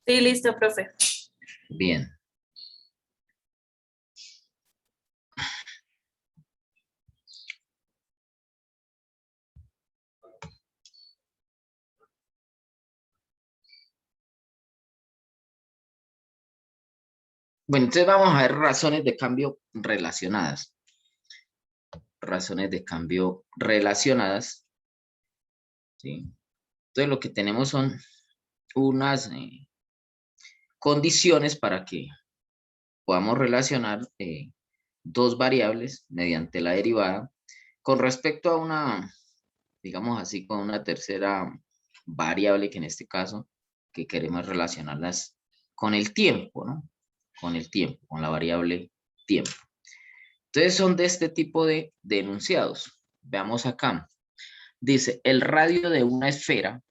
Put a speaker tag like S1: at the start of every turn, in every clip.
S1: Sí, listo, profe.
S2: Bien. Bueno, entonces vamos a ver razones de cambio relacionadas. Razones de cambio relacionadas. ¿Sí? Entonces lo que tenemos son unas condiciones para que podamos relacionar dos variables mediante la derivada con respecto a una, digamos así, con una tercera variable que en este caso que queremos relacionarlas con el tiempo, ¿no? Con el tiempo, con la variable tiempo. Entonces son de este tipo de enunciados. Veamos acá. Dice, el radio de una esfera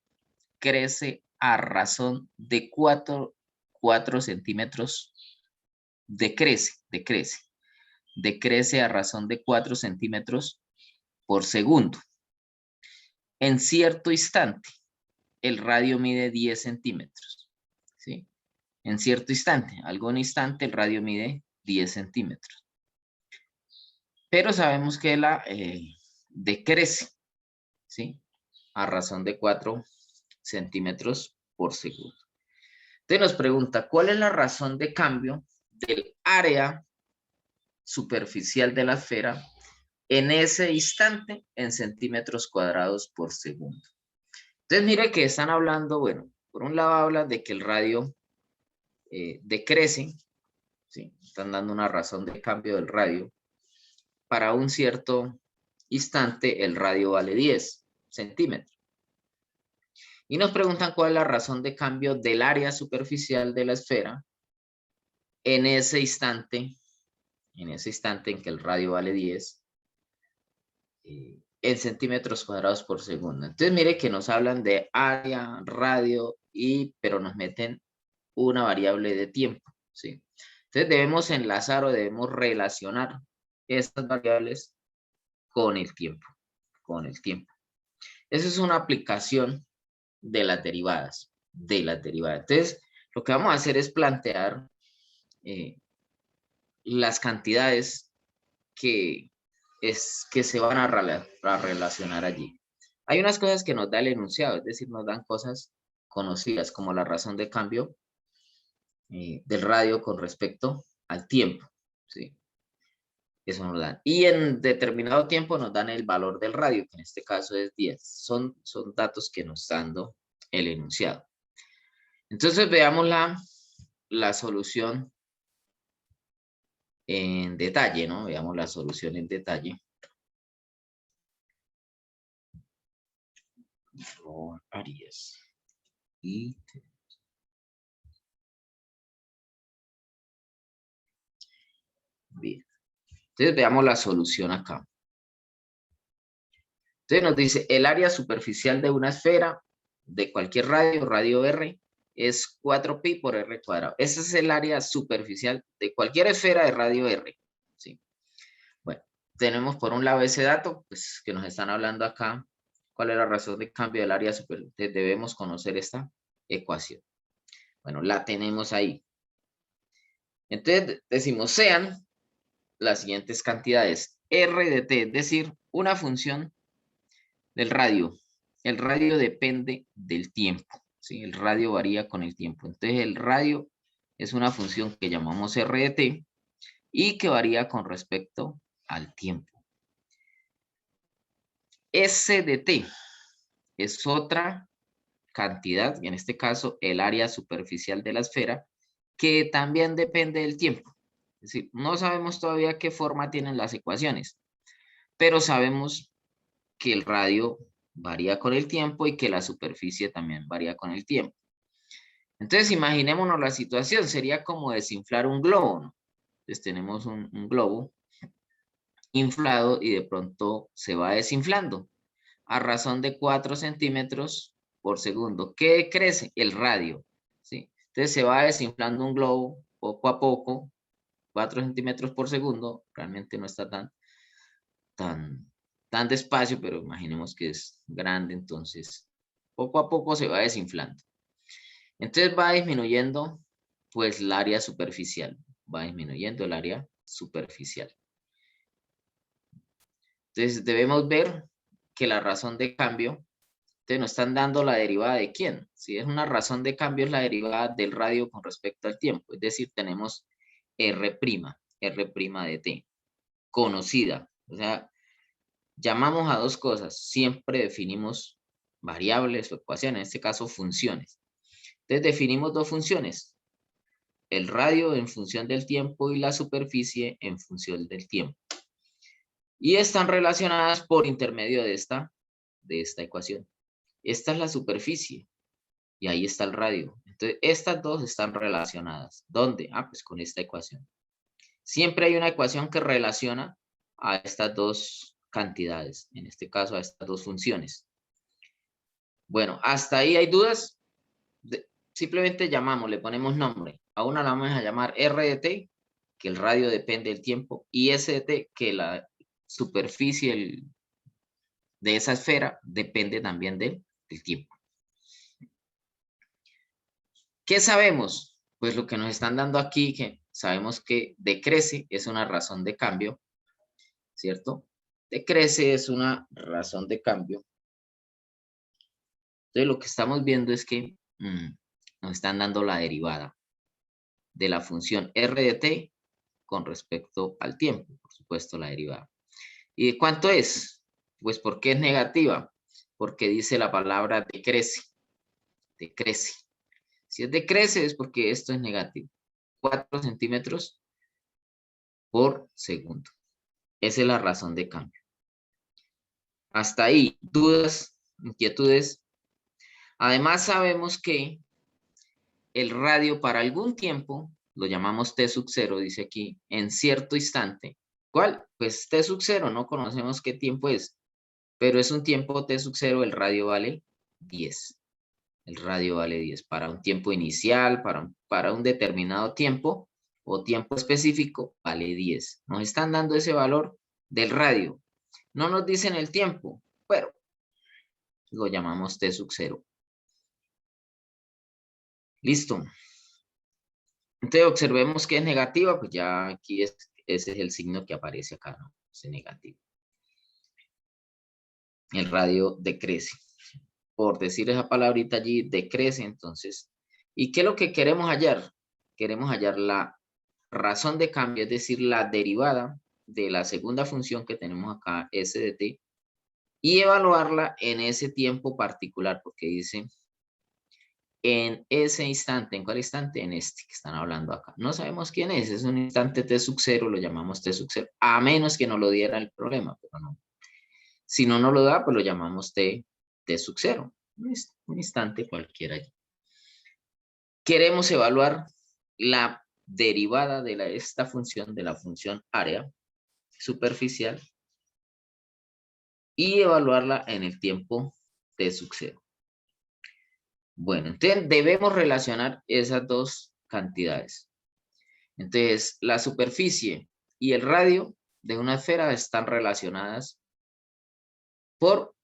S2: crece a razón de 4 centímetros. Decrece a razón de 4 centímetros por segundo. En cierto instante, el radio mide 10 centímetros. ¿Sí? En cierto instante, algún instante, el radio mide 10 centímetros. Pero sabemos que la decrece, ¿sí? A razón de 4 centímetros por segundo. Entonces nos pregunta, ¿cuál es la razón de cambio del área superficial de la esfera en ese instante en centímetros cuadrados por segundo? Entonces mire que están hablando, bueno, por un lado hablan de que el radio decrece, ¿sí? Están dando una razón de cambio del radio. Para un cierto instante el radio vale 10 centímetros. Y nos preguntan cuál es la razón de cambio del área superficial de la esfera en ese instante en que el radio vale 10 en centímetros cuadrados por segundo. Entonces mire que nos hablan de área, radio, pero nos meten una variable de tiempo, ¿sí? Entonces debemos enlazar o debemos relacionar estas variables con el tiempo, Esa es una aplicación de las derivadas, Entonces, lo que vamos a hacer es plantear las cantidades que se van a relacionar allí. Hay unas cosas que nos da el enunciado, es decir, nos dan cosas conocidas como la razón de cambio del radio con respecto al tiempo, ¿sí? Eso nos dan. Y en determinado tiempo nos dan el valor del radio, que en este caso es 10. Son datos que nos está dando el enunciado. Entonces veamos la solución en detalle, ¿no? Veamos la solución en detalle. Arias. Bien. Entonces veamos la solución acá. Entonces nos dice, el área superficial de una esfera de cualquier radio R, es 4pi por r cuadrado. Ese es el área superficial de cualquier esfera de radio R. ¿Sí? Bueno, tenemos por un lado ese dato, pues que nos están hablando acá. ¿Cuál es la razón de cambio del área superficial? Debemos conocer esta ecuación. Bueno, la tenemos ahí. Entonces decimos, sean las siguientes cantidades. R de t, es decir, una función del radio. El radio depende del tiempo, ¿sí? El radio varía con el tiempo. Entonces el radio es una función que llamamos R de t y que varía con respecto al tiempo. S de t es otra cantidad, y en este caso el área superficial de la esfera, que también depende del tiempo. Es decir, no sabemos todavía qué forma tienen las ecuaciones, pero sabemos que el radio varía con el tiempo y que la superficie también varía con el tiempo. Entonces, imaginémonos la situación, sería como desinflar un globo, ¿no? Entonces tenemos un globo inflado y de pronto se va desinflando a razón de 4 centímetros por segundo. ¿Qué crece? El radio, ¿sí? Entonces se va desinflando un globo poco a poco, 4 centímetros por segundo, realmente no está tan despacio, pero imaginemos que es grande, entonces poco a poco se va desinflando. Entonces va disminuyendo pues el área superficial. Va disminuyendo el área superficial. Entonces debemos ver que la razón de cambio, entonces nos están dando la derivada de quién. Si es una razón de cambio, es la derivada del radio con respecto al tiempo. Es decir, tenemos R', R' de t, conocida. O sea, llamamos a dos cosas. Siempre definimos variables o ecuaciones, en este caso funciones. Entonces definimos dos funciones. El radio en función del tiempo y la superficie en función del tiempo. Y están relacionadas por intermedio de esta ecuación. Esta es la superficie y ahí está el radio. Entonces, estas dos están relacionadas. ¿Dónde? Ah, pues con esta ecuación. Siempre hay una ecuación que relaciona a estas dos cantidades, en este caso a estas dos funciones. Bueno, hasta ahí hay dudas. Simplemente llamamos, le ponemos nombre. A una la vamos a llamar R de t, que el radio depende del tiempo, y S de t, que la superficie de esa esfera depende también del tiempo. ¿Qué sabemos? Pues lo que nos están dando aquí, que sabemos que decrece es una razón de cambio, ¿cierto? Decrece es una razón de cambio. Entonces lo que estamos viendo es que nos están dando la derivada de la función R de t con respecto al tiempo, por supuesto la derivada. ¿Y de cuánto es? Pues porque es negativa, porque dice la palabra decrece, decrece. Si es decrece es porque esto es negativo. 4 centímetros por segundo. Esa es la razón de cambio. Hasta ahí, dudas, inquietudes. Además sabemos que el radio para algún tiempo, lo llamamos T sub 0, dice aquí, en cierto instante. ¿Cuál? Pues T sub 0, no conocemos qué tiempo es, pero es un tiempo T sub 0, el radio vale 10. El radio vale 10 para un tiempo inicial, para un determinado tiempo o tiempo específico, vale 10. Nos están dando ese valor del radio. No nos dicen el tiempo, pero lo llamamos T sub 0. Listo. Entonces observemos que es negativa, pues ya aquí ese es el signo que aparece acá, ¿no? Es negativo. El radio decrece. Por decir esa palabrita allí, decrece entonces. ¿Y qué es lo que queremos hallar? Queremos hallar la razón de cambio, es decir, la derivada de la segunda función que tenemos acá, S de t, y evaluarla en ese tiempo particular, porque dice en ese instante. ¿En cuál instante? En este que están hablando acá. No sabemos quién es un instante T sub 0, lo llamamos T sub 0, a menos que nos lo diera el problema, pero no. Si no nos lo da, pues lo llamamos T sub 0, un instante cualquiera allí. Queremos evaluar la derivada de esta función, de la función área superficial, y evaluarla en el tiempo T sub 0. Bueno, entonces debemos relacionar esas dos cantidades. Entonces, la superficie y el radio de una esfera están relacionadas por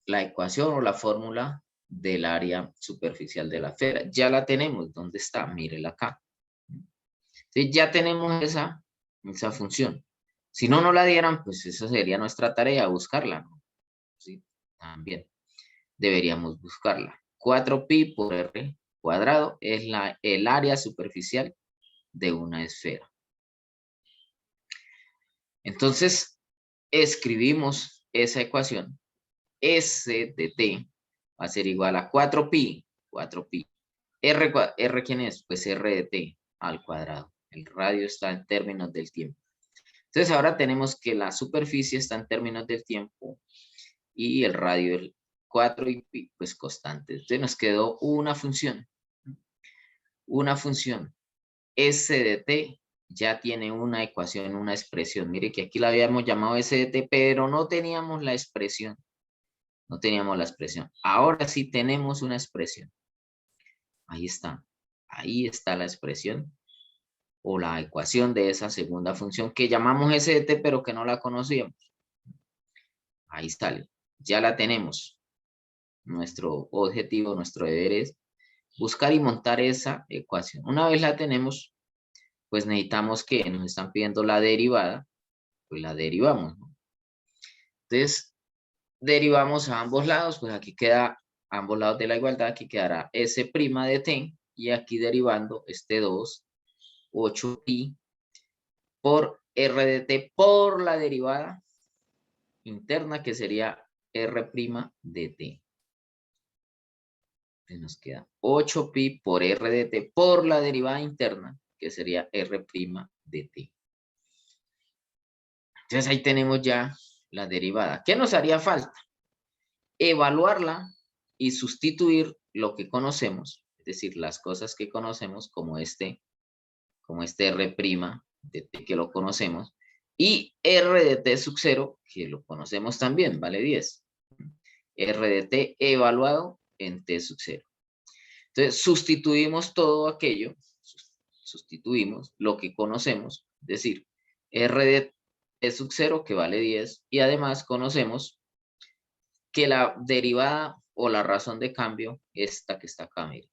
S2: la ecuación o la fórmula del área superficial de la esfera. Ya la tenemos. ¿Dónde está? Mírela acá. Entonces, ya tenemos esa función. Si no nos la dieran, pues esa sería nuestra tarea, buscarla, ¿no? Sí, también deberíamos buscarla. 4pi por r cuadrado es el área superficial de una esfera. Entonces, escribimos esa ecuación. S de t va a ser igual a 4pi. R, ¿quién es? Pues R de t al cuadrado. El radio está en términos del tiempo. Entonces, ahora tenemos que la superficie está en términos del tiempo y el radio, el 4 y pi, pues constante. Entonces, nos quedó una función. Una función. S de t ya tiene una ecuación, una expresión. Mire que aquí la habíamos llamado S de t, pero no teníamos la expresión. No teníamos la expresión. Ahora sí tenemos una expresión. Ahí está. Ahí está la expresión o la ecuación de esa segunda función que llamamos S de t, pero que no la conocíamos. Ahí sale. Ya la tenemos. Nuestro objetivo, nuestro deber es buscar y montar esa ecuación. Una vez la tenemos, pues necesitamos que nos están pidiendo la derivada, pues la derivamos, ¿no? Entonces, derivamos a ambos lados, pues aquí queda a ambos lados de la igualdad, aquí quedará S' de t, y aquí derivando este 2, 8pi por R de t por la derivada interna, que sería R' de t. Entonces nos queda 8pi por R de t por la derivada interna, que sería R' de t. Entonces ahí tenemos ya la derivada. ¿Qué nos haría falta? Evaluarla y sustituir lo que conocemos, es decir, las cosas que conocemos como este R' de t que lo conocemos, y R de t sub 0 que lo conocemos también, vale 10. R de t evaluado en t sub 0. Entonces sustituimos todo aquello, sustituimos lo que conocemos, es decir, R de t sub 0 que vale 10, y además conocemos que la derivada o la razón de cambio, esta que está acá, mire,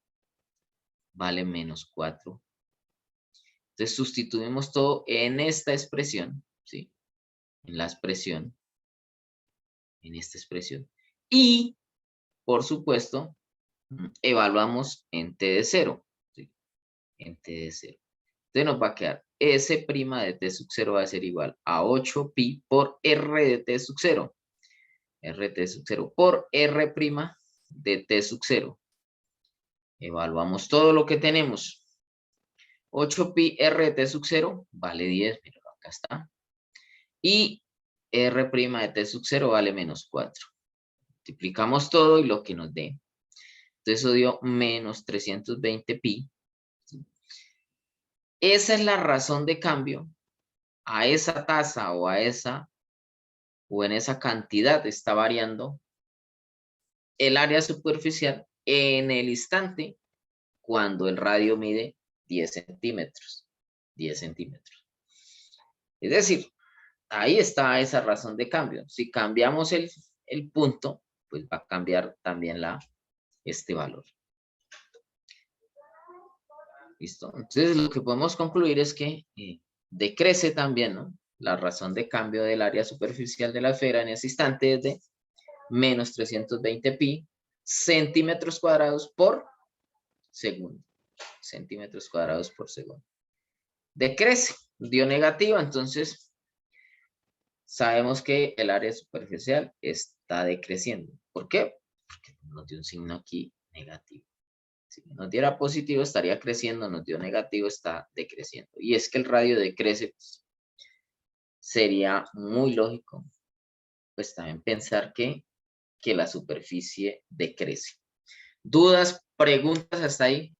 S2: vale menos 4. Entonces sustituimos todo en esta expresión, ¿sí? En la expresión, en esta expresión. Y, por supuesto, evaluamos en t de 0, ¿sí? En t de 0. Entonces nos va a quedar S' de t sub 0 va a ser igual a 8pi por R de t sub 0. R de t sub 0 por R' de t sub 0. Evaluamos todo lo que tenemos. 8pi R de t sub 0 vale 10, mira, acá está. Y R' de t sub 0 vale menos 4. Multiplicamos todo y lo que nos dé. Entonces eso dio menos 320pi. Esa es la razón de cambio. A esa tasa o a esa o en esa cantidad está variando el área superficial en el instante cuando el radio mide 10 centímetros. 10 centímetros. Es decir, ahí está esa razón de cambio. Si cambiamos el punto, pues va a cambiar también este valor. ¿Listo? Entonces lo que podemos concluir es que decrece también, ¿no?, la razón de cambio del área superficial de la esfera en ese instante es de menos 320pi centímetros cuadrados por segundo. Centímetros cuadrados por segundo. Decrece, dio negativa, entonces sabemos que el área superficial está decreciendo. ¿Por qué? Porque nos dio un signo aquí negativo. Si nos diera positivo estaría creciendo, nos dio negativo, está decreciendo. Y es que el radio decrece, pues, sería muy lógico, pues también pensar que la superficie decrece. ¿Dudas, preguntas hasta ahí?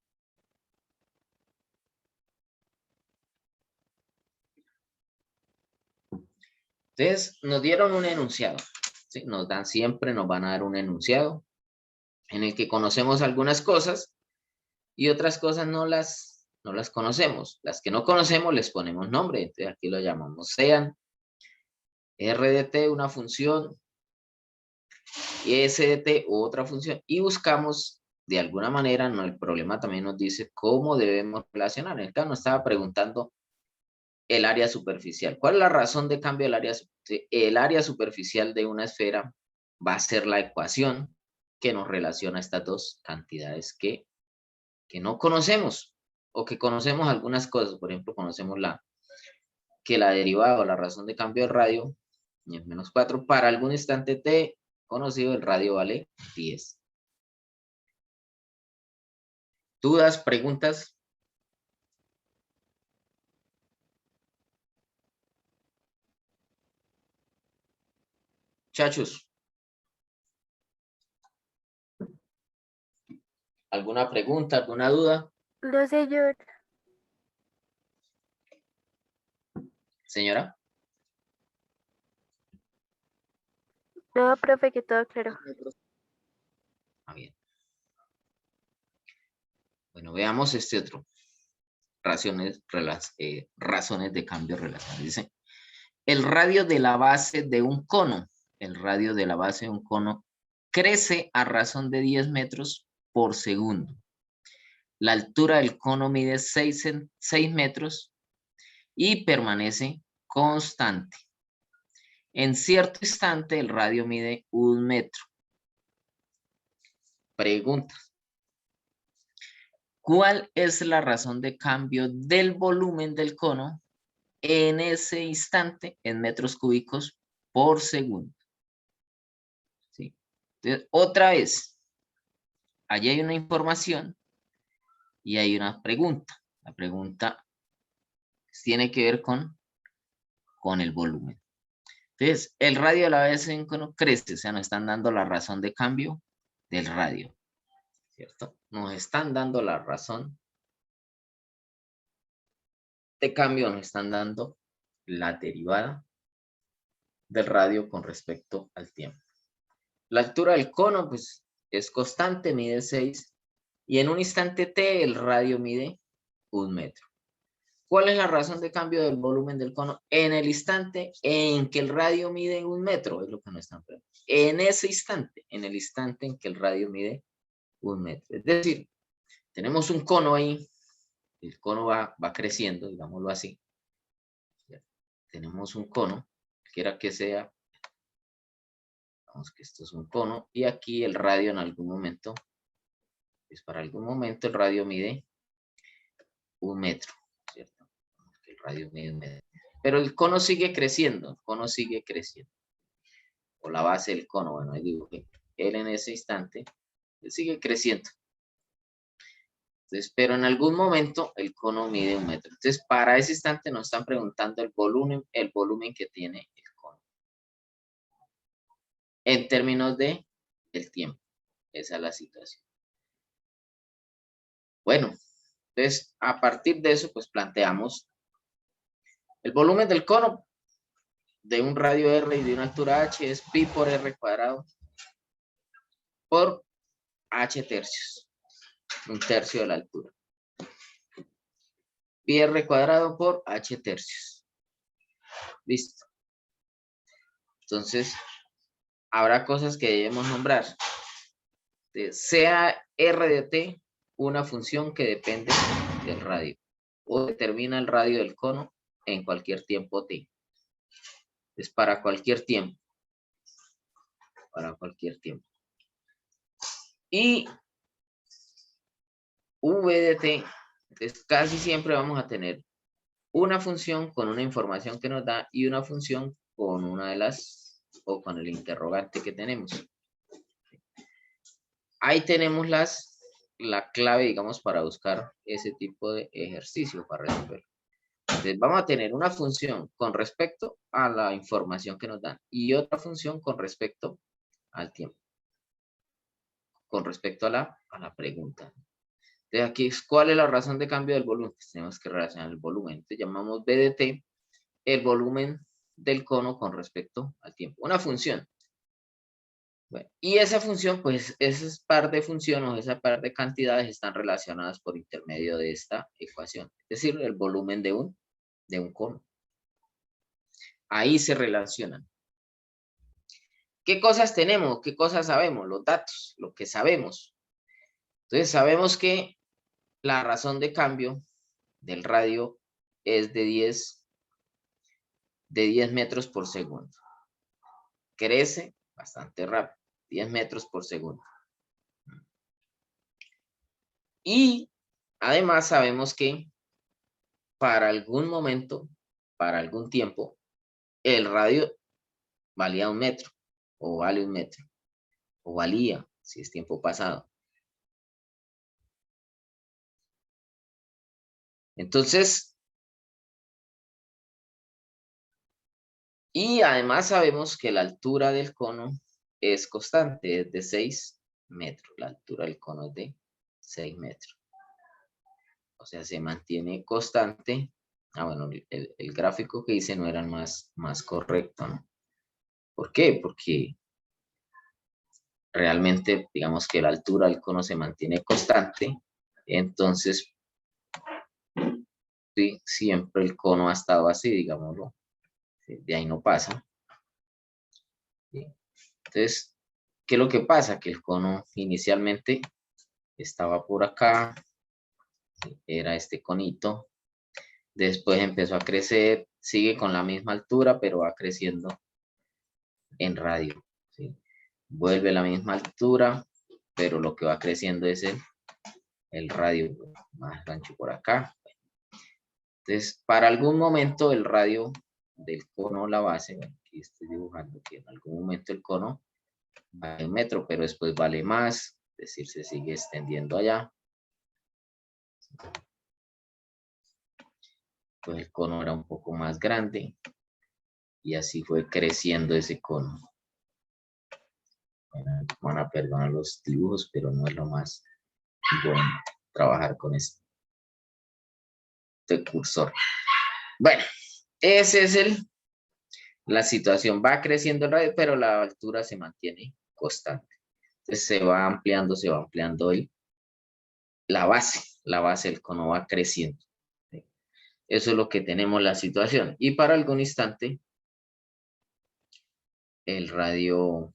S2: Entonces, nos dieron un enunciado. ¿Sí? Nos dan siempre, nos van a dar un enunciado en el que conocemos algunas cosas y otras cosas no las conocemos. Las que no conocemos les ponemos nombre. Entonces, aquí lo llamamos sean. R de t, una función, y S de t, otra función. Y buscamos, de alguna manera, no, el problema también nos dice cómo debemos relacionar. En el caso nos estaba preguntando el área superficial. ¿Cuál es la razón de cambio del área superficial? El área superficial de una esfera va a ser la ecuación que nos relaciona estas dos cantidades que no conocemos o que conocemos algunas cosas. Por ejemplo, conocemos que la derivada o la razón de cambio del radio es menos 4. Para algún instante t conocido, el radio vale 10. ¿Dudas, preguntas? Muchachos, ¿alguna pregunta, alguna duda?
S1: No, señor.
S2: Señora.
S1: No, profe, que todo claro.
S2: Bien. Bueno, veamos este otro. Razones de cambio relacionadas. Dice, el radio de la base de un cono, crece a razón de 10 metros por segundo. La altura del cono mide 6 metros y permanece constante. En cierto instante, el radio mide 1 metro. Pregunta. ¿Cuál es la razón de cambio del volumen del cono en ese instante en metros cúbicos por segundo? ¿Sí? Entonces, otra vez, allí hay una información y hay una pregunta. La pregunta tiene que ver con el volumen. Entonces, el radio a la vez en cono crece, o sea, nos están dando la razón de cambio del radio, ¿cierto? Nos están dando la razón de cambio, nos están dando la derivada del radio con respecto al tiempo. La altura del cono, pues, es constante, mide 6, y en un instante t el radio mide 1 metro. ¿Cuál es la razón de cambio del volumen del cono en el instante en que el radio mide 1 metro? Es lo que nos están preguntando. En ese instante, en el instante en que el radio mide 1 metro. Es decir, tenemos un cono ahí, el cono va creciendo, digámoslo así. Tenemos un cono, quiera que sea, vamos que esto es un cono, y aquí el radio en algún momento, pues para algún momento el radio mide 1 metro, ¿cierto? El radio mide 1 metro. Pero el cono sigue creciendo, el cono sigue creciendo. O la base del cono, bueno, ahí digo que él en ese instante, él sigue creciendo. Entonces, pero en algún momento el cono mide 1 metro. Entonces, para ese instante nos están preguntando el volumen que tiene el cono. En términos de el tiempo. Esa es la situación. Bueno, entonces, a partir de eso, pues planteamos el volumen del cono de un radio R y de una altura H es pi por R cuadrado por H tercios. 1/3 de la altura. Pi R cuadrado por H tercios. Listo. Entonces, habrá cosas que debemos nombrar. Sea R de t una función que depende del radio o determina el radio del cono en cualquier tiempo t. Es para cualquier tiempo. Para cualquier tiempo. Y v de t, entonces casi siempre vamos a tener una función con una información que nos da y una función con una de las, o con el interrogante que tenemos. Ahí tenemos la clave, digamos, para buscar ese tipo de ejercicio, para resolverlo. Entonces vamos a tener una función con respecto a la información que nos dan y otra función con respecto al tiempo. Con respecto a la pregunta. Entonces aquí, ¿cuál es la razón de cambio del volumen? Pues tenemos que relacionar el volumen. Entonces llamamos B de t el volumen del cono con respecto al tiempo. Una función. Bueno, y esa función, pues, esas par de funciones, esa par de cantidades están relacionadas por intermedio de esta ecuación. Es decir, el volumen de un cono. Ahí se relacionan. ¿Qué cosas tenemos? ¿Qué cosas sabemos? Los datos, lo que sabemos. Entonces, sabemos que la razón de cambio del radio es de 10 metros por segundo. Crece bastante rápido, 10 metros por segundo. Y además sabemos que para algún momento, para algún tiempo, el radio valía 1 metro, o vale 1 metro, o valía, si es tiempo pasado. Entonces, y además sabemos que la altura del cono es constante, es de 6 metros. La altura del cono es de 6 metros. O sea, se mantiene constante. Ah, bueno, el gráfico que hice no era el más correcto, ¿no? ¿Por qué? Porque realmente, digamos que la altura del cono se mantiene constante. Entonces, sí, siempre el cono ha estado así, digámoslo. De ahí no pasa. ¿Sí? Entonces, ¿qué es lo que pasa? Que el cono inicialmente estaba por acá, ¿sí? Era este conito. Después empezó a crecer, sigue con la misma altura, pero va creciendo en radio, ¿sí? Vuelve a la misma altura, pero lo que va creciendo es el radio más ancho por acá. Entonces, para algún momento el radio del cono, la base, aquí estoy dibujando que en algún momento el cono vale 1 metro, pero después vale más, es decir, se sigue extendiendo allá. Pues el cono era un poco más grande y así fue creciendo ese cono. Bueno, van a perdonar los dibujos, pero no es lo más bueno trabajar con este cursor. Bueno, ese es la situación. Va creciendo el radio, pero la altura se mantiene constante. Entonces se va ampliando la base del cono va creciendo. ¿Sí? Eso es lo que tenemos la situación. Y para algún instante, el radio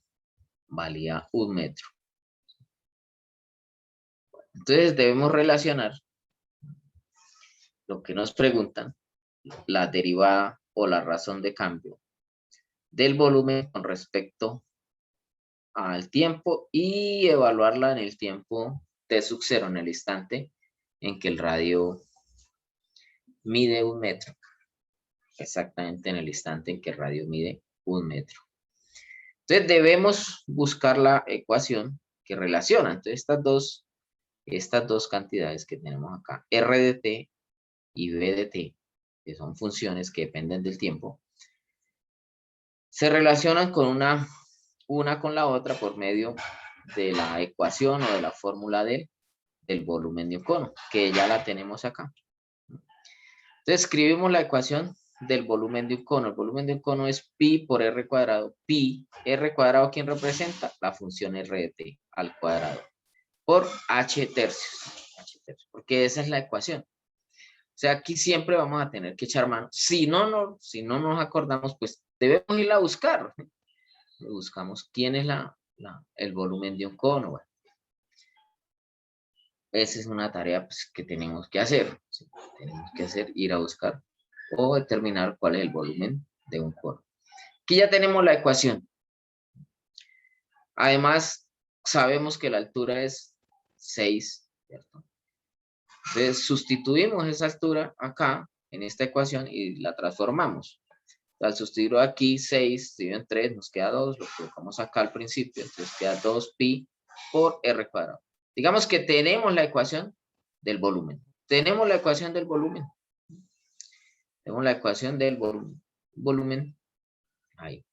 S2: valía 1 metro. Entonces debemos relacionar lo que nos preguntan, la derivada o la razón de cambio del volumen con respecto al tiempo y evaluarla en el tiempo t sub 0, en el instante en que el radio mide 1 metro. Exactamente en el instante en que el radio mide 1 metro. Entonces debemos buscar la ecuación que relaciona. Entonces estas dos cantidades que tenemos acá, R de t y B de t, que son funciones que dependen del tiempo, se relacionan con una con la otra por medio de la ecuación o de la fórmula del volumen de un cono, que ya la tenemos acá. Entonces escribimos la ecuación del volumen de un cono. El volumen de un cono es pi por r cuadrado. Pi, r cuadrado, ¿quién representa? La función r de t al cuadrado. Por h tercios. Porque esa es la ecuación. O sea, aquí siempre vamos a tener que echar mano. Si no nos acordamos, pues debemos ir a buscar. Buscamos quién es el volumen de un cono. Bueno, esa es una tarea pues, que tenemos que hacer. ¿Sí? Tenemos que hacer, ir a buscar o determinar cuál es el volumen de un cono. Aquí ya tenemos la ecuación. Además, sabemos que la altura es 6, ¿cierto? Entonces, sustituimos esa altura acá, en esta ecuación, y la transformamos. Al sustituir aquí 6 dividido en 3, nos queda 2, lo colocamos acá al principio, entonces queda 2pi por r cuadrado. Digamos que tenemos la ecuación del volumen. Tenemos la ecuación del volumen. Tenemos la ecuación del volumen. Ahí.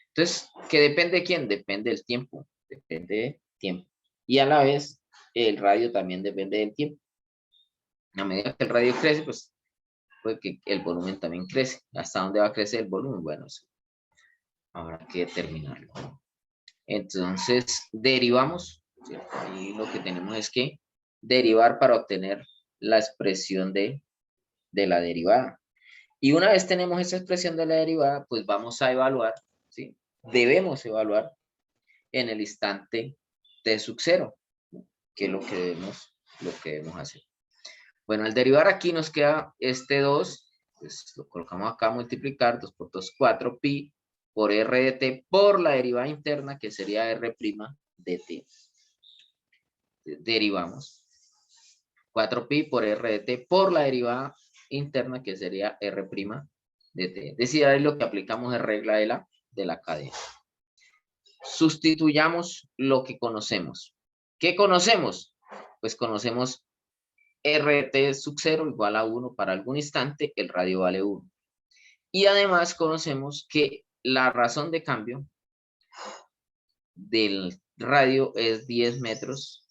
S2: Entonces, ¿qué depende de quién? Depende del tiempo. Depende del tiempo. Y a la vez, el radio también depende del tiempo. A medida que el radio crece, pues puede que el volumen también crece. ¿Hasta dónde va a crecer el volumen? Bueno, sí. Habrá que determinarlo. Entonces, derivamos, ¿cierto? Y lo que tenemos es que derivar para obtener la expresión de la derivada. Y una vez tenemos esa expresión de la derivada, pues vamos a evaluar, ¿sí? Debemos evaluar en el instante t sub 0, que es lo que debemos hacer. Bueno, al derivar aquí nos queda este 2, pues lo colocamos acá, multiplicar, 2 por 2, 4pi por r de t por la derivada interna, que sería r' de t. Derivamos 4pi por r de t por la derivada interna, que sería r' de t. Es decir, ahí lo que aplicamos es regla de la cadena. Sustituyamos lo que conocemos. ¿Qué conocemos? Pues conocemos RT sub 0 igual a 1 para algún instante, el radio vale 1. Y además conocemos que la razón de cambio del radio es 10 metros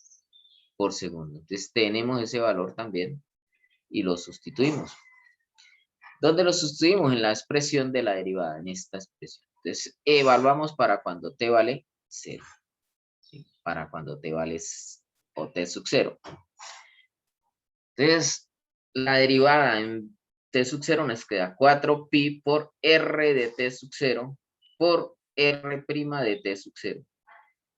S2: por segundo. Entonces tenemos ese valor también y lo sustituimos. ¿Dónde lo sustituimos? En la expresión de la derivada, en esta expresión. Entonces evaluamos para cuando t vale 0. ¿Sí? Para cuando t vale o t sub 0. Entonces, la derivada en t sub 0 nos queda 4pi por r de t sub 0 por r' de t sub 0.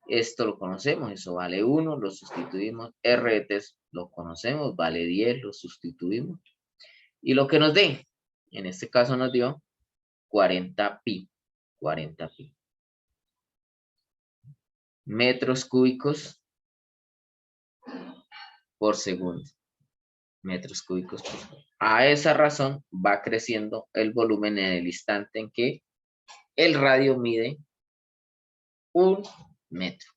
S2: Esto lo conocemos, eso vale 1, lo sustituimos, r de t lo conocemos, vale 10, lo sustituimos. Y lo que nos dé, en este caso nos dio 40 pi, 40 pi. Metros cúbicos por segundo. Metros cúbicos por segundo. A esa razón va creciendo el volumen en el instante en que el radio mide 1 metro.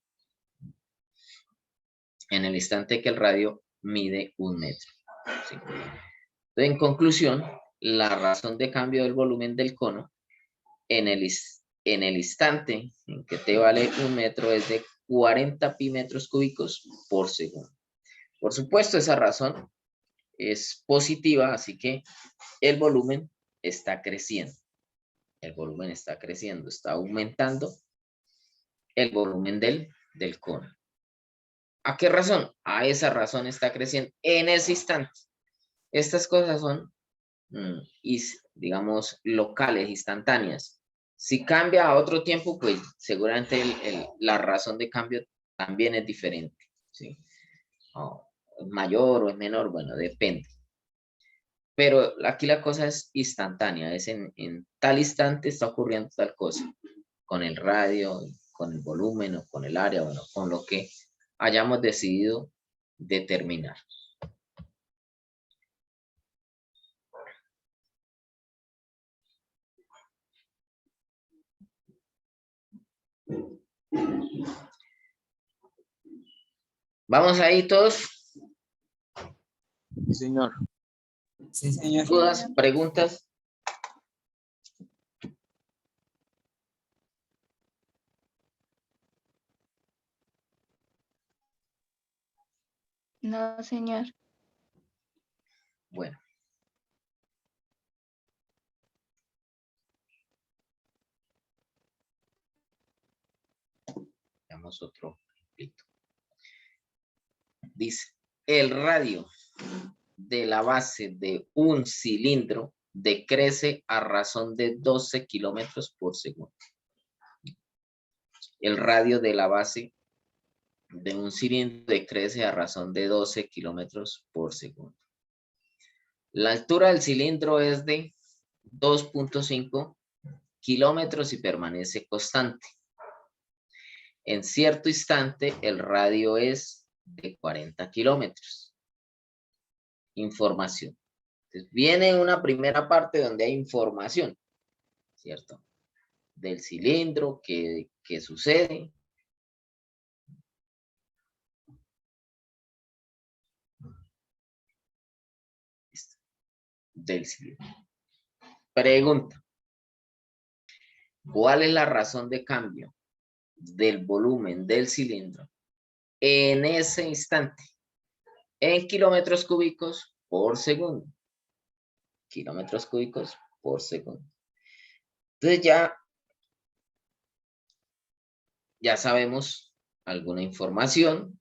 S2: En el instante que el radio mide 1 metro. ¿Sí? En conclusión, la razón de cambio del volumen del cono en el instante en que t vale 1 metro es de 40 pi metros cúbicos por segundo. Por supuesto, esa razón es positiva, así que el volumen está creciendo. El volumen está creciendo, está aumentando el volumen del cono. ¿A qué razón? A esa razón está creciendo en ese instante. Estas cosas son, digamos, locales, instantáneas. Si cambia a otro tiempo, pues seguramente la razón de cambio también es diferente. ¿Sí? Es mayor o es menor, bueno, depende. Pero aquí la cosa es instantánea, es en tal instante está ocurriendo tal cosa, con el radio, con el volumen o con el área, bueno, con lo que hayamos decidido determinar. ¿Vamos ahí todos?
S3: Sí, señor. Sí, señor.
S2: ¿Dudas? ¿Preguntas?
S1: No, señor.
S2: Bueno. Veamos otro ejemplito. Dice, el radio de la base de un cilindro decrece a razón de 12 kilómetros por segundo. El radio de la base de un cilindro decrece a razón de 12 kilómetros por segundo. La altura del cilindro es de 2.5 kilómetros y permanece constante. En cierto instante, el radio es de 40 kilómetros. Información. Entonces, viene una primera parte donde hay información, ¿cierto? Del cilindro, qué sucede. Del cilindro. Pregunta. ¿Cuál es la razón de cambio del volumen del cilindro en ese instante? En kilómetros cúbicos por segundo. Kilómetros cúbicos por segundo. Entonces ya sabemos alguna información.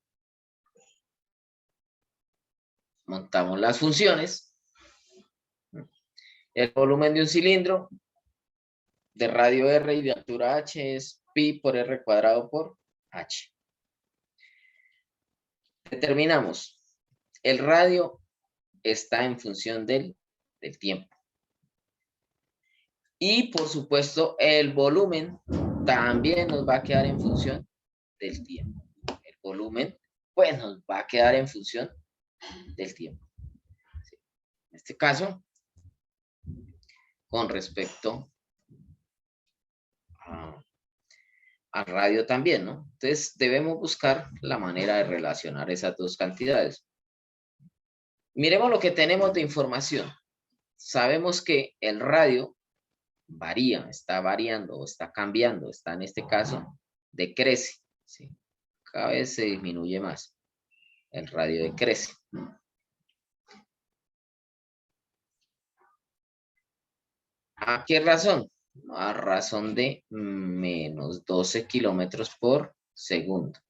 S2: Montamos las funciones. El volumen de un cilindro de radio R y de altura H es pi por R cuadrado por H. Determinamos. El radio está en función del tiempo. Y por supuesto, el volumen también nos va a quedar en función del tiempo. El volumen, pues, nos va a quedar en función del tiempo. Sí. En este caso, con respecto al radio también, ¿no? Entonces, debemos buscar la manera de relacionar esas dos cantidades. Miremos lo que tenemos de información. Sabemos que el radio varía, está variando o está cambiando, está en este caso decrece, ¿sí? Cada vez se disminuye más, el radio decrece. ¿A qué razón? A razón de menos 12 kilómetros por segundo.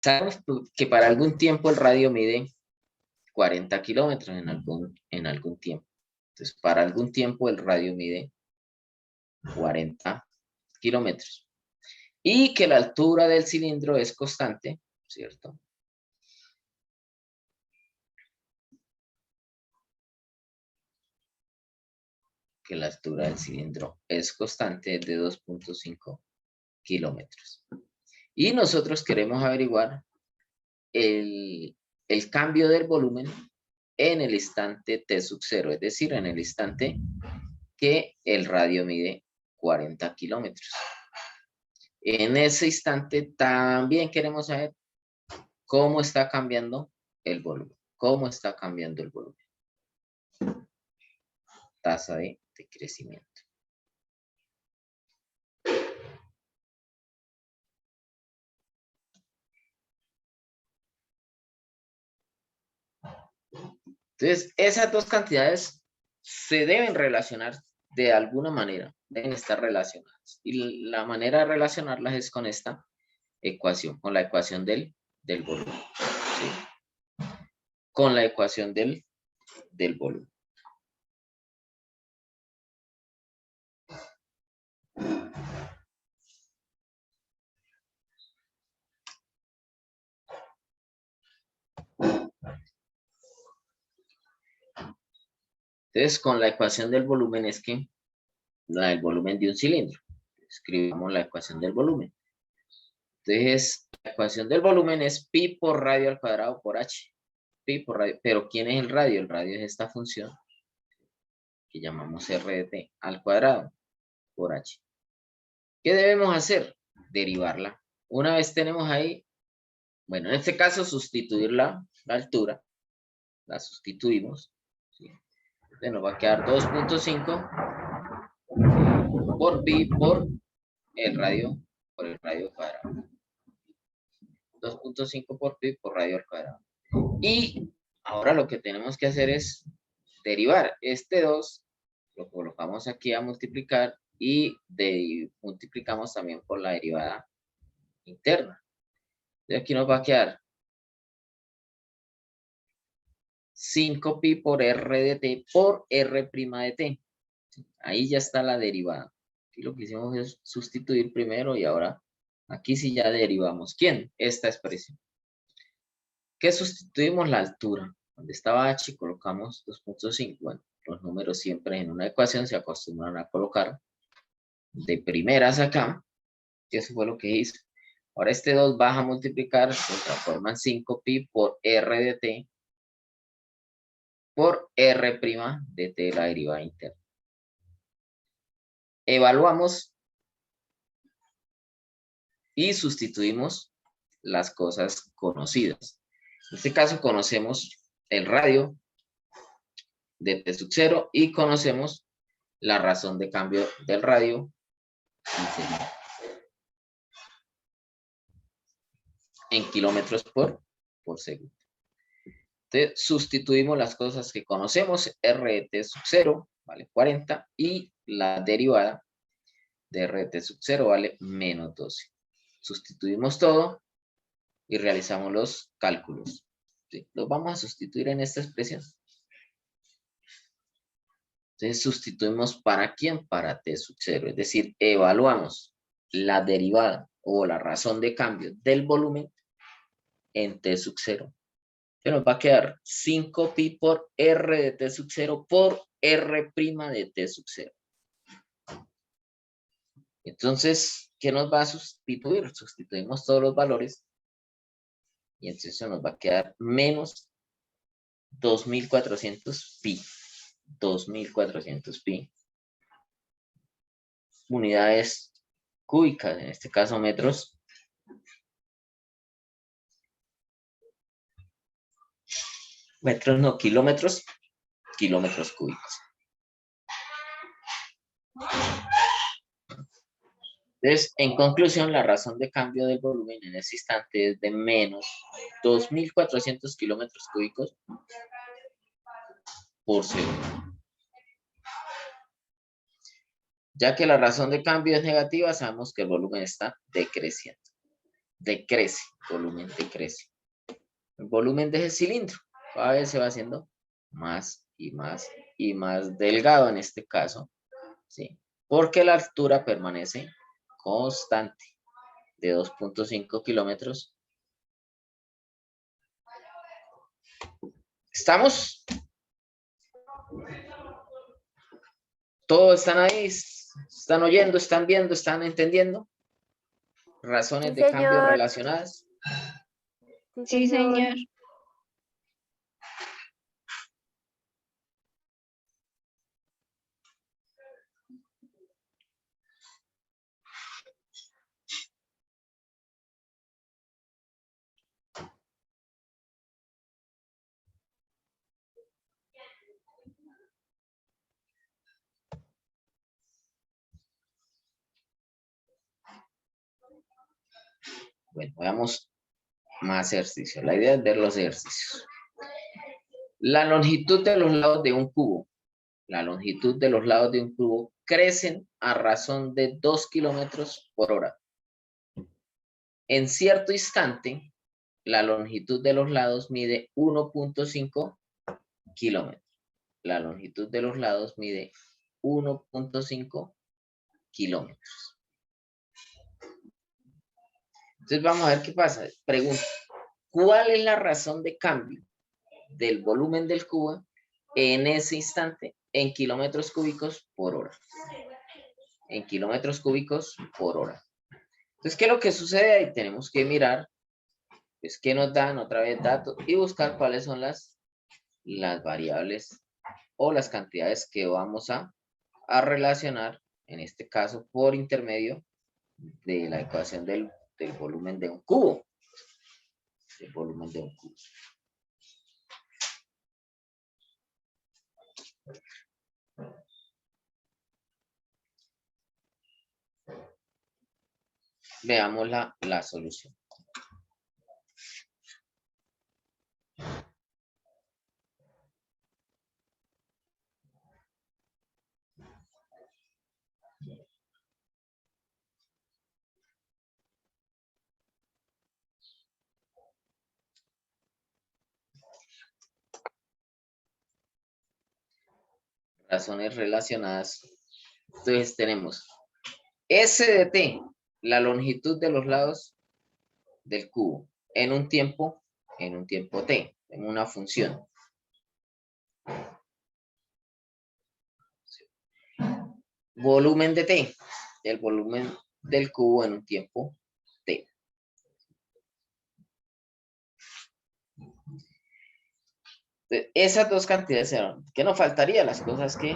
S2: Sabemos que para algún tiempo el radio mide 40 kilómetros en algún tiempo. Entonces, para algún tiempo el radio mide 40 kilómetros. Y que la altura del cilindro es constante, ¿cierto? Que la altura del cilindro es constante de 2.5 kilómetros. Y nosotros queremos averiguar el cambio del volumen en el instante t sub 0, es decir, en el instante que el radio mide 40 kilómetros. En ese instante también queremos saber cómo está cambiando el volumen. ¿Cómo está cambiando el volumen? Tasa de crecimiento. Entonces, esas dos cantidades se deben relacionar de alguna manera, deben estar relacionadas. Y la manera de relacionarlas es con esta ecuación, con la ecuación del volumen. ¿Sí? Con la ecuación del volumen. Entonces, con la ecuación del volumen es que el volumen de un cilindro. Escribamos la ecuación del volumen. Entonces, la ecuación del volumen es pi por radio al cuadrado por h. Pi por radio. Pero ¿quién es el radio? El radio es esta función que llamamos r de t al cuadrado por h. ¿Qué debemos hacer? Derivarla. Una vez tenemos ahí, bueno, en este caso sustituir la altura. La sustituimos. ¿Sí? Entonces nos va a quedar 2.5 por pi por el radio cuadrado. 2.5 por pi por radio al cuadrado. Y ahora lo que tenemos que hacer es derivar este 2, lo colocamos aquí a multiplicar y multiplicamos también por la derivada interna. De aquí nos va a quedar 5pi por r de t por r' de t. Ahí ya está la derivada. Aquí lo que hicimos es sustituir primero y ahora aquí sí ya derivamos. ¿Quién? Esta expresión. ¿Qué sustituimos? La altura. Donde estaba h colocamos 2.5. Bueno, los números siempre en una ecuación se acostumbran a colocar de primeras acá. Y eso fue lo que hice. Ahora este 2 baja a multiplicar, se transforma en 5pi por r de t por r' de t, la derivada interna. Evaluamos y sustituimos las cosas conocidas. En este caso conocemos el radio de t sub 0 y conocemos la razón de cambio del radio en kilómetros por segundo. Entonces, sustituimos las cosas que conocemos, r de t sub 0 vale 40 y la derivada de r de t sub 0 vale menos 12. Sustituimos todo y realizamos los cálculos. ¿Sí? Los vamos a sustituir en esta expresión. Entonces sustituimos ¿para quién? Para t sub 0. Es decir, evaluamos la derivada o la razón de cambio del volumen en t sub 0. Se nos va a quedar 5pi por r de t sub 0 por r' de t sub 0. Entonces, ¿qué nos va a sustituir? Sustituimos todos los valores y entonces se nos va a quedar menos 2400 pi. 2400 pi. Unidades cúbicas, en este caso metros. Metros no, kilómetros. Kilómetros cúbicos. Entonces, en conclusión, la razón de cambio del volumen en ese instante es de menos 2400 kilómetros cúbicos por segundo. Ya que la razón de cambio es negativa, sabemos que el volumen está decreciendo. Decrece, volumen decrece. El volumen de ese cilindro cada vez se va haciendo más y más y más delgado en este caso. ¿Sí? porque la altura permanece constante de 2.5 kilómetros. ¿Estamos? ¿Todos están ahí? ¿Están oyendo? ¿Están viendo? ¿Están entendiendo? Razones
S1: Sí,
S2: de cambio
S1: señor.
S2: relacionadas.
S4: Sí, señor.
S2: Bueno, veamos más ejercicios. La idea es ver los ejercicios. La longitud de los lados de un cubo. La longitud de los lados de un cubo crecen a razón de 2 kilómetros por hora. En cierto instante, la longitud de los lados mide 1.5 kilómetros. La longitud de los lados mide 1.5 kilómetros. Entonces vamos a ver qué pasa. Pregunta, ¿cuál es la razón de cambio del volumen del cubo en ese instante en kilómetros cúbicos por hora? En kilómetros cúbicos por hora. Entonces, ¿qué es lo que sucede ahí? Tenemos que mirar, pues, qué nos dan otra vez datos y buscar cuáles son las variables o las cantidades que vamos a relacionar, en este caso, por intermedio de la ecuación del volumen de un cubo. El volumen de un cubo. Veamos la solución. Razones relacionadas. Entonces tenemos S de t, la longitud de los lados del cubo, en un tiempo t, en una función. Volumen de t, el volumen del cubo en un tiempo t. Entonces, esas dos cantidades eran, ¿qué nos faltaría? Las cosas que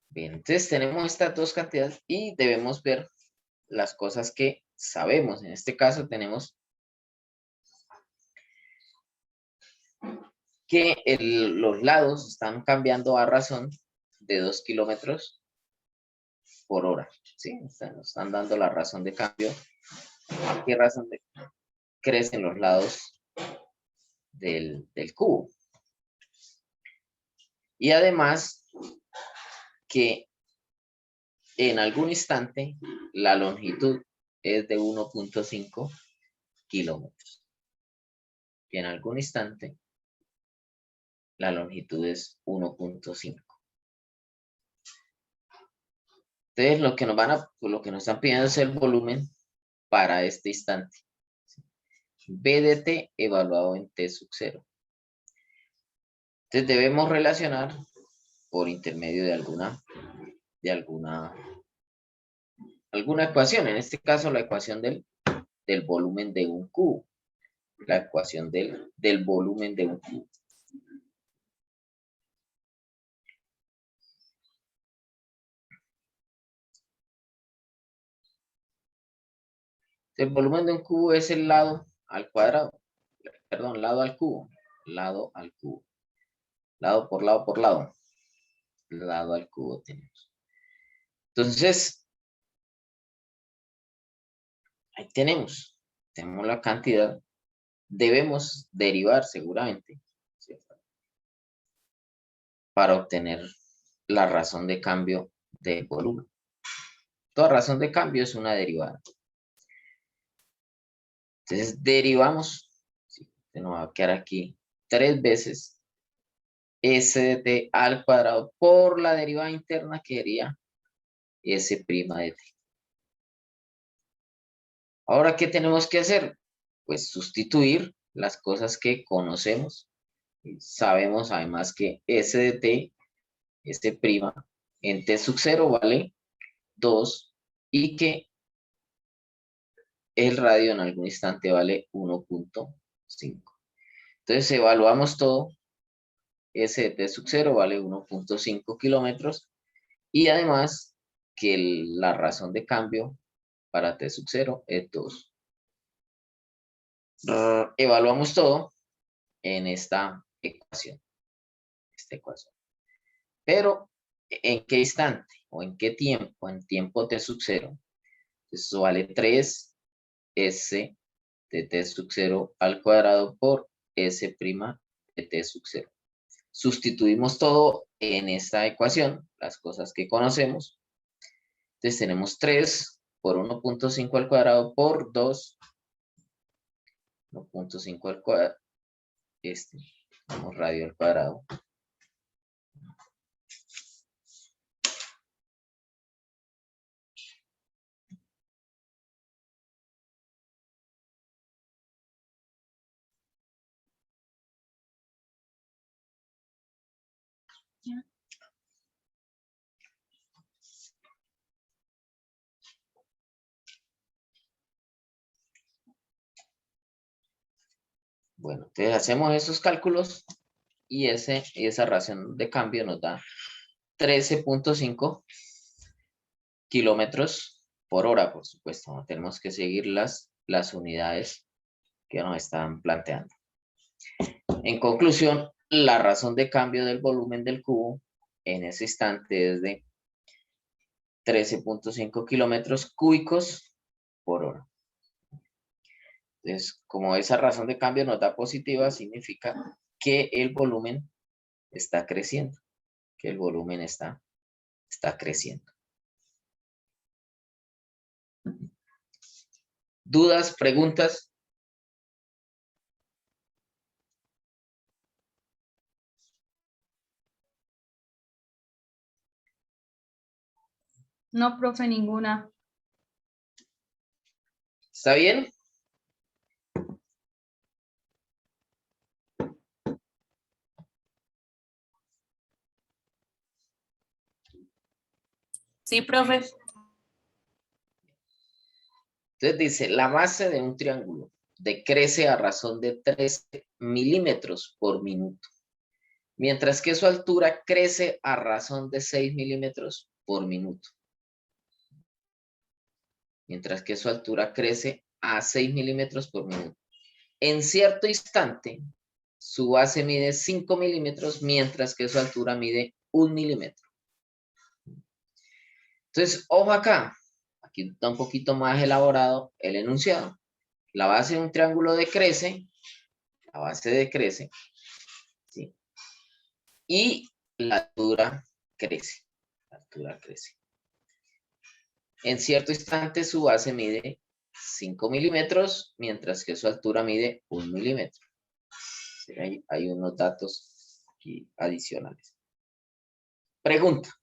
S2: bien, entonces tenemos estas dos cantidades y debemos ver las cosas que sabemos. En este caso tenemos que los lados están cambiando a razón de 2 kilómetros por hora. ¿Sí? Nos están dando la razón de cambio. ¿A qué razón crecen los lados del cubo? Y además que en algún instante la longitud es de 1.5 kilómetros. Y en algún instante la longitud es 1.5. Entonces lo que nos están pidiendo es el volumen para este instante. B de t evaluado en t sub 0. Entonces debemos relacionar por intermedio de alguna ecuación, en este caso la ecuación del volumen de un cubo. La ecuación del volumen de un cubo. El volumen de un cubo es el lado al cuadrado. Perdón, lado al cubo. Lado al cubo. Lado por lado por lado. Lado al cubo tenemos. Entonces, ahí tenemos. Tenemos la cantidad. Debemos derivar seguramente, ¿cierto? Para obtener la razón de cambio del volumen. Toda razón de cambio es una derivada. Entonces derivamos, ¿sí? Se nos va a quedar aquí 3 veces s de t al cuadrado por la derivada interna que sería s' de t. Ahora, ¿qué tenemos que hacer? Pues sustituir las cosas que conocemos. Sabemos además que s de t, s' en t sub 0 vale 2 y que el radio en algún instante vale 1.5. Entonces evaluamos todo. S de t sub 0 vale 1.5 kilómetros y además que la razón de cambio para t sub 0 es 2. Evaluamos todo en esta ecuación. Pero, ¿en qué instante o en qué tiempo? En tiempo t sub 0. Eso vale 3 s de t sub 0 al cuadrado por s' de t sub 0. Sustituimos todo en esta ecuación, las cosas que conocemos. Entonces tenemos 3 por 1.5 al cuadrado por 2. 1.5 al cuadrado. Tenemos radio al cuadrado. Bueno, entonces hacemos esos cálculos y esa razón de cambio nos da 13.5 kilómetros por hora, por supuesto. No tenemos que seguir las unidades que nos están planteando. En conclusión, la razón de cambio del volumen del cubo en ese instante es de 13.5 kilómetros cúbicos por hora. Entonces, como esa razón de cambio nos da positiva, significa que el volumen está creciendo. Que el volumen está creciendo. ¿Dudas, preguntas?
S4: No, profe, ninguna.
S2: ¿Está bien?
S4: Sí, profe.
S2: Entonces dice, la base de un triángulo decrece a razón de 13 milímetros por minuto, mientras que su altura crece a razón de 6 milímetros por minuto. Mientras que su altura crece a 6 milímetros por minuto. En cierto instante, su base mide 5 milímetros, mientras que su altura mide 1 milímetro. Entonces, ojo acá. Aquí está un poquito más elaborado el enunciado. La base de un triángulo decrece, la base decrece, ¿sí? Y la altura crece, la altura crece. En cierto instante su base mide 5 milímetros, mientras que su altura mide 1 milímetro. Hay unos datos aquí adicionales. Pregunta.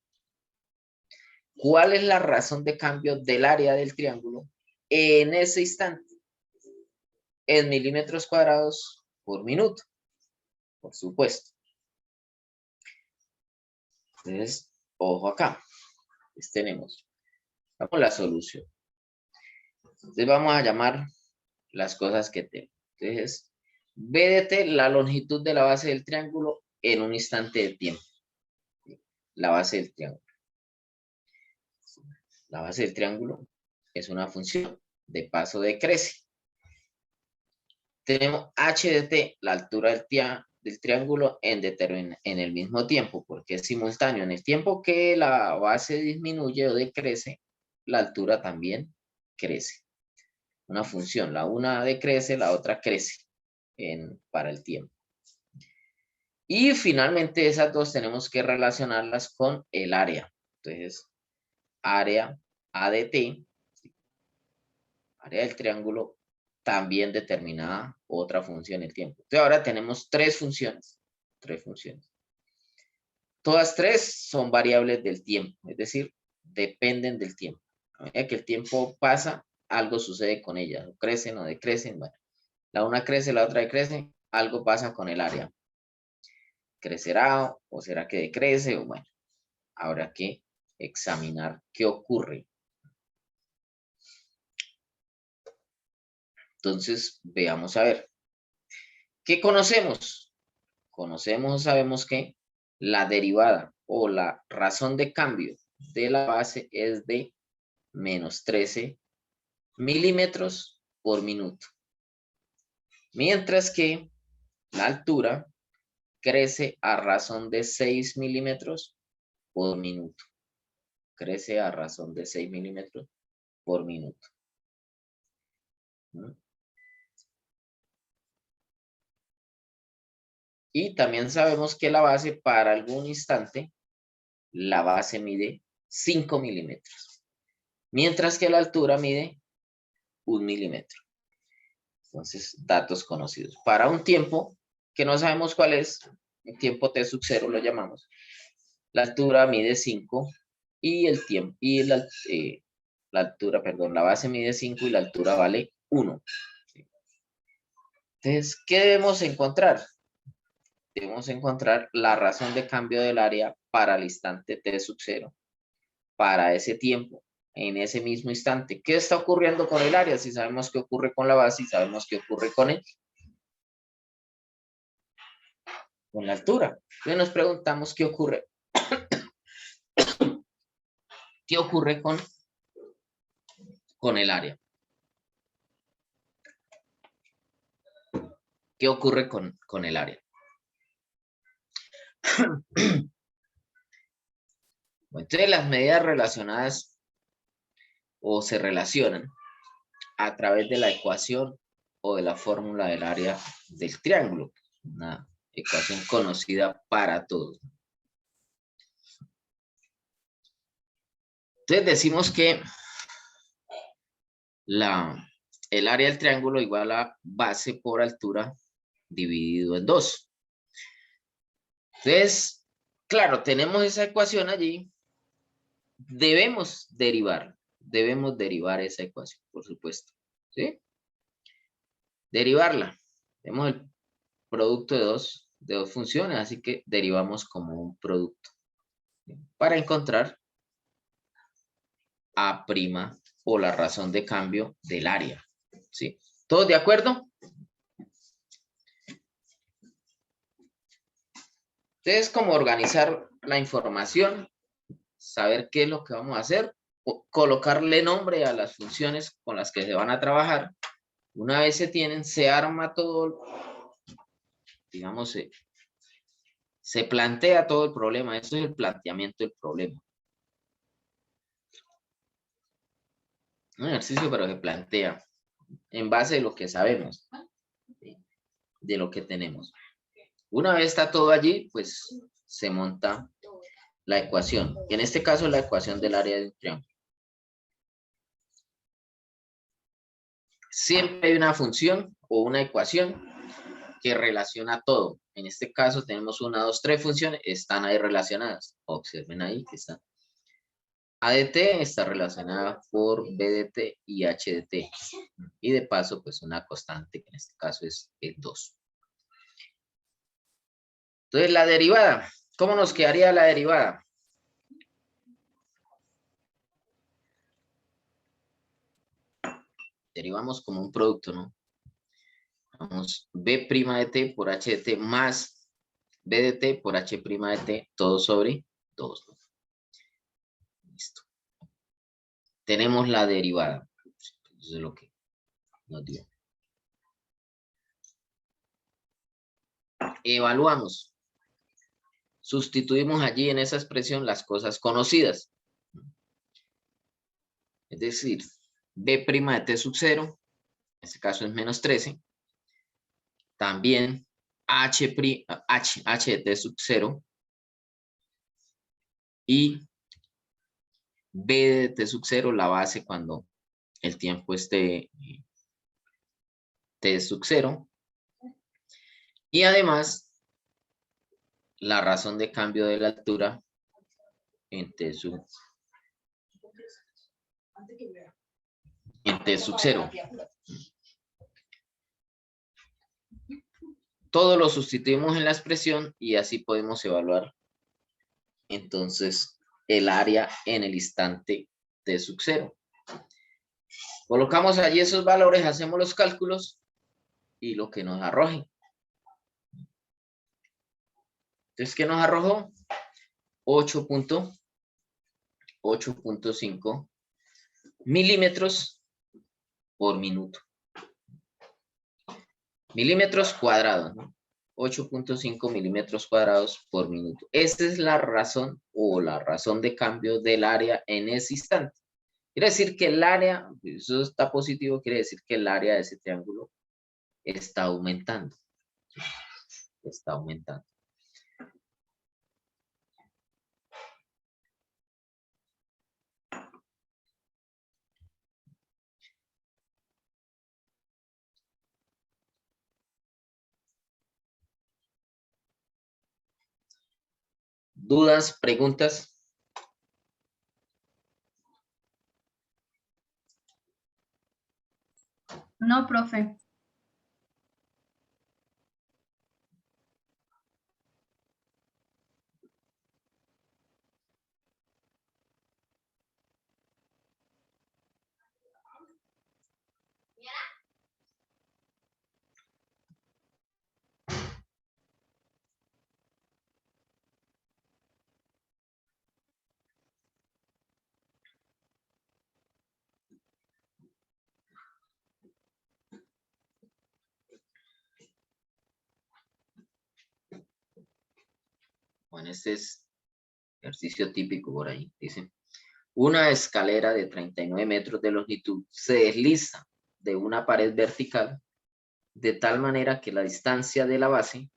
S2: ¿Cuál es la razón de cambio del área del triángulo en ese instante? En milímetros cuadrados por minuto, por supuesto. Entonces, ojo acá. Tenemos la solución. Entonces vamos a llamar las cosas que tengo. Entonces, B de t, la longitud de la base del triángulo en un instante de tiempo. La base del triángulo. La base del triángulo es una función de paso decrece. Tenemos h de t, la altura del triángulo en el mismo tiempo, porque es simultáneo. En el tiempo que la base disminuye o decrece, la altura también crece. Una función, la una decrece, la otra crece para el tiempo. Y finalmente esas dos tenemos que relacionarlas con el área. Entonces, área A de t, área del triángulo, también determinada otra función en el tiempo. Entonces ahora tenemos tres funciones. Todas tres son variables del tiempo, es decir, dependen del tiempo. A medida que el tiempo pasa, algo sucede con ellas, o crecen o decrecen. Bueno, la una crece, la otra decrece, algo pasa con el área. ¿Crecerá o será que decrece? O bueno, habrá que examinar qué ocurre. Entonces, veamos a ver. ¿Qué conocemos? Conocemos o sabemos que la derivada o la razón de cambio de la base es de menos 13 milímetros por minuto. Mientras que la altura crece a razón de 6 milímetros por minuto. Crece a razón de 6 milímetros por minuto. Y también sabemos que la base, para algún instante, la base mide 5 milímetros. Mientras que la altura mide 1 milímetro. Entonces, datos conocidos. Para un tiempo que no sabemos cuál es, el tiempo t sub 0 lo llamamos, la altura mide 5 y el tiempo, y la altura, perdón, la base mide 5 y la altura vale 1. Entonces, ¿qué debemos encontrar? Debemos encontrar la razón de cambio del área para el instante t sub 0, para ese tiempo, en ese mismo instante. ¿Qué está ocurriendo con el área? Si sabemos qué ocurre con la base y sabemos qué ocurre con la altura. Entonces nos preguntamos qué ocurre. ¿Qué ocurre con el área? ¿Qué ocurre con el área? Entonces las medidas relacionadas o se relacionan a través de la ecuación o de la fórmula del área del triángulo. Una ecuación conocida para todos. Entonces decimos que el área del triángulo igual a base por altura dividido en 2. Entonces, claro, tenemos esa ecuación allí. Debemos derivar esa ecuación, por supuesto. ¿Sí? Derivarla. Tenemos el producto de dos funciones, así que derivamos como un producto. Para encontrar A' o la razón de cambio del área. ¿Sí? ¿Todos de acuerdo? Entonces, como organizar la información, saber qué es lo que vamos a hacer, colocarle nombre a las funciones con las que se van a trabajar. Una vez se tienen, se arma todo, digamos, se plantea todo el problema. Eso es el planteamiento del problema. Un ejercicio, pero se plantea en base de lo que sabemos, de lo que tenemos. Una vez está todo allí, pues se monta la ecuación. Y en este caso, la ecuación del área de un triángulo. Siempre hay una función o una ecuación que relaciona todo. En este caso tenemos 1, 2, 3 funciones, están ahí relacionadas. Observen ahí que están. A de t está relacionada por B de t y H de t. Y de paso, pues una constante, que en este caso es 2. Entonces, la derivada. ¿Cómo nos quedaría la derivada? Derivamos como un producto, ¿no? Vamos, B' de t por H de t más B de t por H' de t, todo sobre 2. ¿No? Listo. Tenemos la derivada. Eso es lo que nos dio. Evaluamos. Sustituimos allí en esa expresión las cosas conocidas. Es decir, b' de t sub 0, en este caso es menos 13. También h de t sub 0 y b de t sub 0, la base cuando el tiempo esté t sub 0. Y además, la razón de cambio de la altura en t sub 0. Todo lo sustituimos en la expresión y así podemos evaluar entonces el área en el instante t sub 0. Colocamos allí esos valores, hacemos los cálculos y lo que nos arroje. Entonces, ¿qué nos arrojó? 8.5 milímetros por minuto. Milímetros cuadrados, ¿no? 8.5 milímetros cuadrados por minuto. Esa es la razón o la razón de cambio del área en ese instante. Quiere decir que el área, eso está positivo, quiere decir que el área de ese triángulo está aumentando. Está aumentando. ¿Dudas, preguntas?
S4: No, profe.
S2: Bueno, este es ejercicio típico por ahí. Dice, una escalera de 39 metros de longitud se desliza de una pared vertical de tal manera que la distancia de la base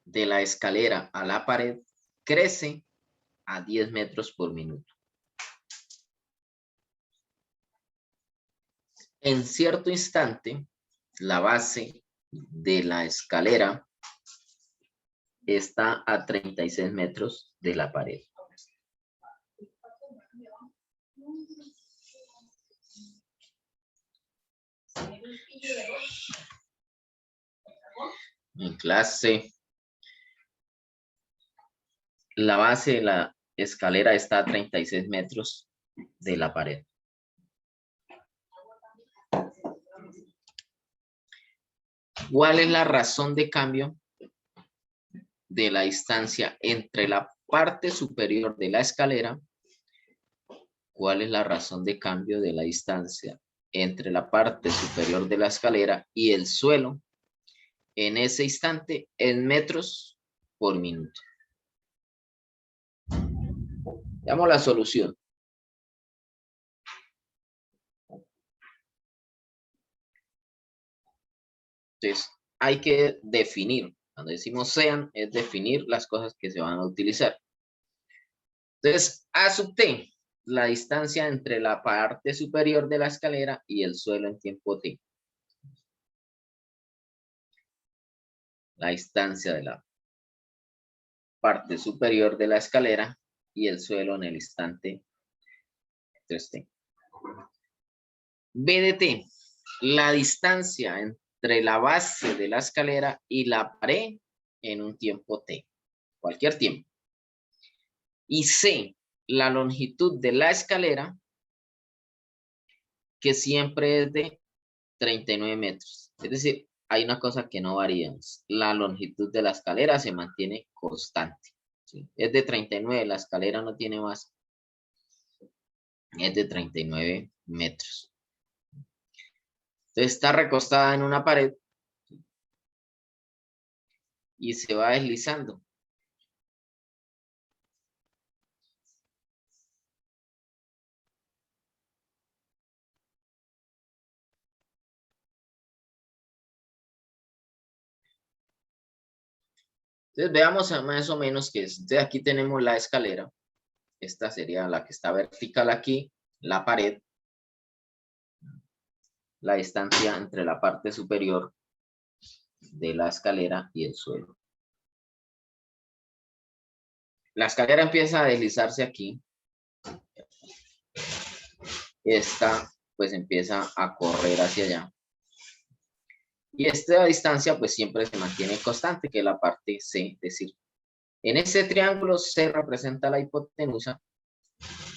S2: de la escalera a la pared crece a 10 metros por minuto. En cierto instante, la base de la escalera está a 36 metros de la pared. En clase, la base de la escalera está a 36 metros de la pared. ¿Cuál es la razón de cambio de la distancia entre la parte superior de la escalera? ¿Cuál es la razón de cambio de la distancia entre la parte superior de la escalera y el suelo en ese instante en metros por minuto? Veamos la solución. Entonces, hay que definir. Cuando decimos sean, es definir las cosas que se van a utilizar. Entonces, A sub t, la distancia entre la parte superior de la escalera y el suelo en tiempo t. La distancia de la parte superior de la escalera y el suelo en el instante 3t. B de t, la distancia entre la base de la escalera y la pared en un tiempo t, cualquier tiempo. Y C, la longitud de la escalera, que siempre es de 39 metros. Es decir, hay una cosa que no varía. La longitud de la escalera se mantiene constante. ¿Sí? Es de 39, la escalera no tiene más. es de 39 metros. Entonces está recostada en una pared y se va deslizando. Entonces veamos más o menos qué es. Entonces aquí tenemos la escalera. Esta sería la que está vertical aquí, la pared. La distancia entre la parte superior de la escalera y el suelo. La escalera empieza a deslizarse aquí. Esta pues empieza a correr hacia allá. Y esta distancia pues siempre se mantiene constante, que es la parte C, es decir, en ese triángulo C representa la hipotenusa.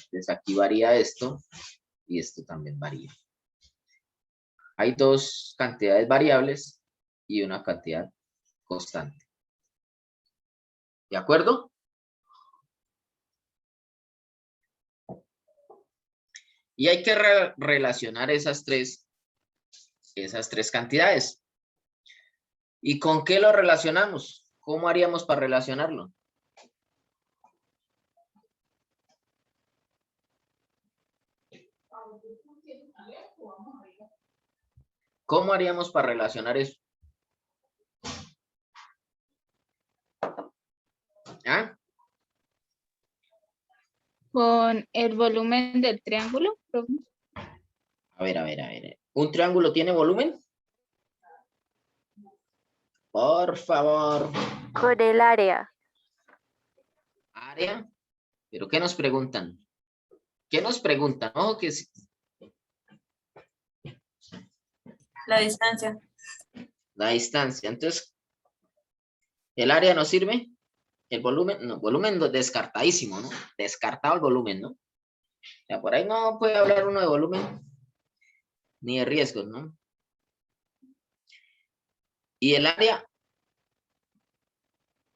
S2: Entonces aquí varía esto y esto también varía. Hay dos cantidades variables y una cantidad constante. ¿De acuerdo? Y hay que relacionar esas tres cantidades. ¿Y con qué lo relacionamos? ¿Cómo haríamos para relacionarlo? ¿Cómo haríamos para relacionar eso? ¿Ah?
S4: Con el volumen del triángulo, profe.
S2: A ver. ¿Un triángulo tiene volumen? Por favor.
S1: Con el área.
S2: ¿Área? ¿Pero qué nos preguntan? ¿Qué nos preguntan? Ojo que sí.
S4: La distancia.
S2: La distancia. Entonces, ¿el área nos sirve? El volumen, no, volumen descartadísimo, ¿no? Descartado el volumen, ¿no? O sea, por ahí no puede hablar uno de volumen ni de riesgos, ¿no? Y el área,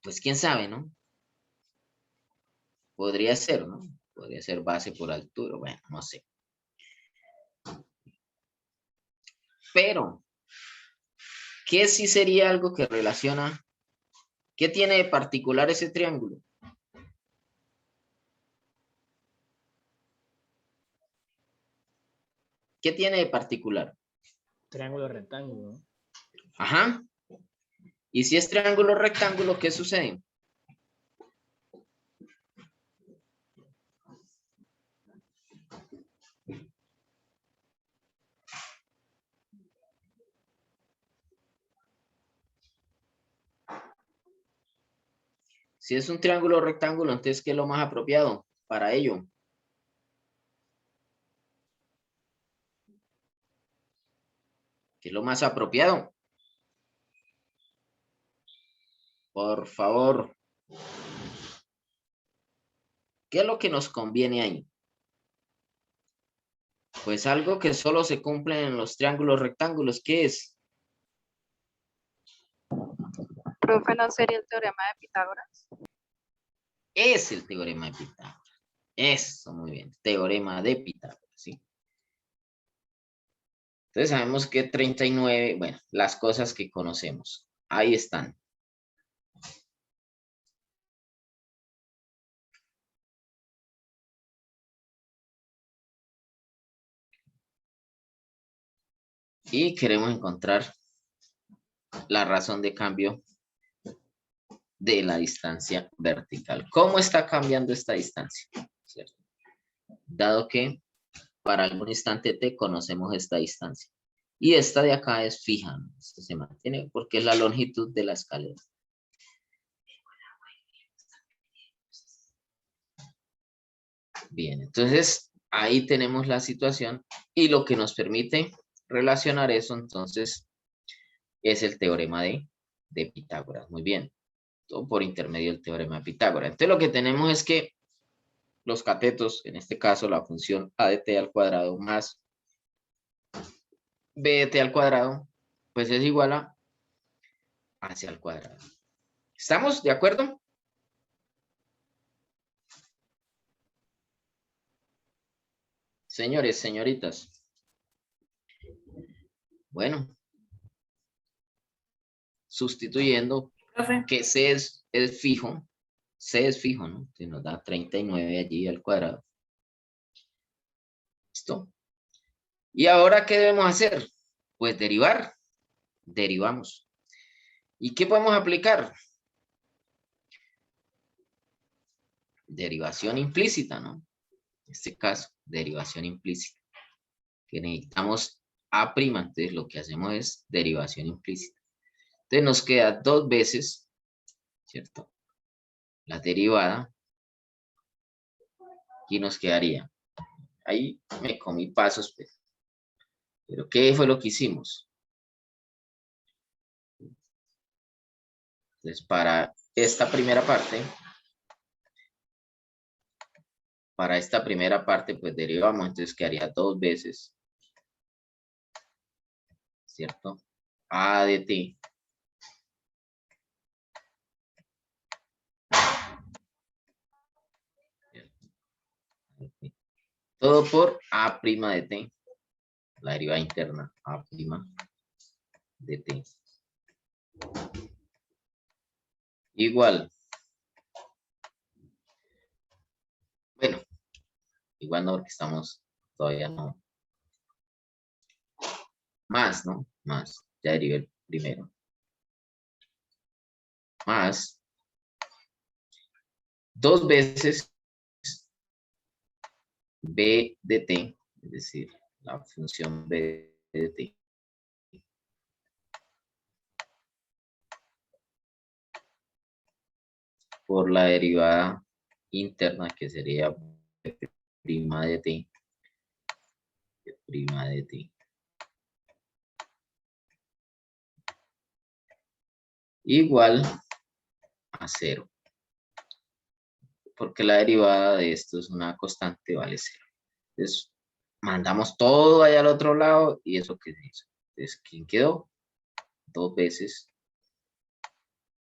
S2: pues quién sabe, ¿no? Podría ser, ¿no? Podría ser base por altura, bueno, no sé. Pero, ¿qué sí sería algo que relaciona? ¿Qué tiene de particular ese triángulo? ¿Qué tiene de particular?
S5: Triángulo rectángulo, ¿no?
S2: Ajá. Y si es triángulo rectángulo, ¿qué sucede? Si es un triángulo rectángulo, entonces, ¿qué es lo más apropiado para ello? ¿Qué es lo más apropiado? Por favor. ¿Qué es lo que nos conviene ahí? Pues algo que solo se cumple en los triángulos rectángulos. ¿Qué es?
S6: Profe, ¿no sería el teorema de Pitágoras?
S2: Es el teorema de Pitágoras. Eso, muy bien. Teorema de Pitágoras, ¿sí? Entonces sabemos que 39, bueno, las cosas que conocemos. Ahí están. Y queremos encontrar la razón de cambio de la distancia vertical. ¿Cómo está cambiando esta distancia? ¿Cierto? Dado que para algún instante t conocemos esta distancia. Y esta de acá es fija, ¿no? Esto se mantiene porque es la longitud de la escalera. Bien, entonces ahí tenemos la situación y lo que nos permite relacionar eso entonces es el teorema de Pitágoras. Muy bien, todo por intermedio del teorema de Pitágoras. Entonces lo que tenemos es que los catetos, en este caso la función a de t al cuadrado más b de t al cuadrado, pues es igual a hacia al cuadrado. ¿Estamos de acuerdo? Señores, señoritas. Bueno. Sustituyendo que C es fijo. C es fijo, ¿no? Que nos da 39 allí al cuadrado. ¿Listo? ¿Y ahora qué debemos hacer? Pues derivar. Derivamos. ¿Y qué podemos aplicar? Derivación implícita, ¿no? En este caso, derivación implícita. Que necesitamos A', entonces lo que hacemos es derivación implícita. Entonces nos queda 2 veces, ¿cierto? La derivada. Aquí nos quedaría. Ahí me comí pasos, pero ¿qué fue lo que hicimos? Entonces, para esta primera parte, pues derivamos, entonces quedaría 2 veces, ¿cierto? A de t. Todo por A' de t. La derivada interna, A' de t. Igual. Bueno, igual no, porque todavía no. Más, ¿no? Más. Ya derivé el primero. Más. 2 veces b de t, es decir, la función b de t. Por la derivada interna, que sería b' de t. B' de t. Igual a 0. Porque la derivada de esto es una constante, vale 0. Entonces, mandamos todo allá al otro lado y eso que se hizo. Entonces, ¿quién quedó? 2 veces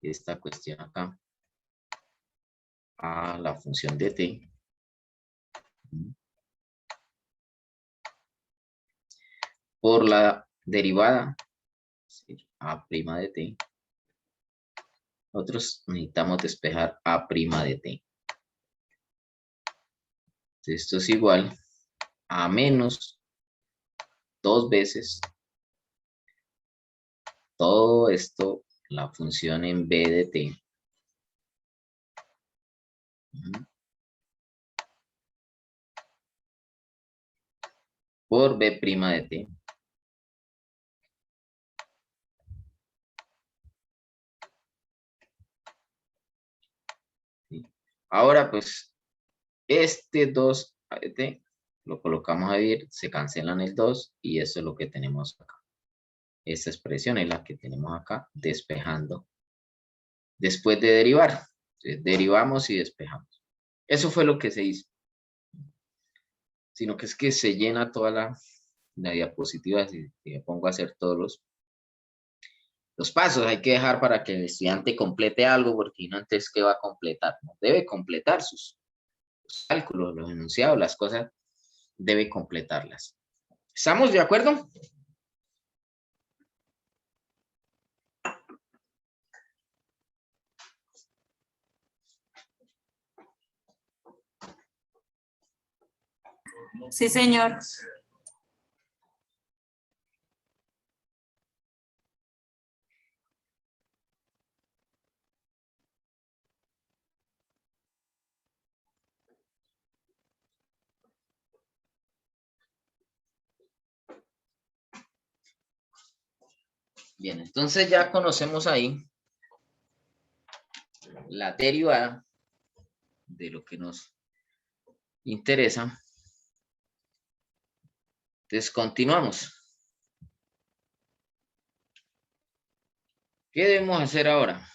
S2: esta cuestión acá a la función de t por la derivada, es decir, A' de t. Nosotros necesitamos despejar A' de t. Entonces, esto es igual a menos 2 veces todo esto, la función en b de t. Por b' de t. ¿Sí? Ahora, pues, este 2 de t lo colocamos ahí, se cancelan el 2 y eso es lo que tenemos acá. Esta expresión es la que tenemos acá, despejando. Después de derivar, entonces, derivamos y despejamos. Eso fue lo que se hizo. Sino que es que se llena toda la diapositiva si me pongo a hacer todos los pasos. Hay que dejar para que el estudiante complete algo, porque no, antes que va a completar. ¿No? Debe completar sus cálculos, los enunciados, las cosas, debe completarlas. ¿Estamos de acuerdo?
S7: Sí, señor.
S2: Bien, entonces ya conocemos ahí la derivada de lo que nos interesa. Entonces continuamos. ¿Qué debemos hacer ahora?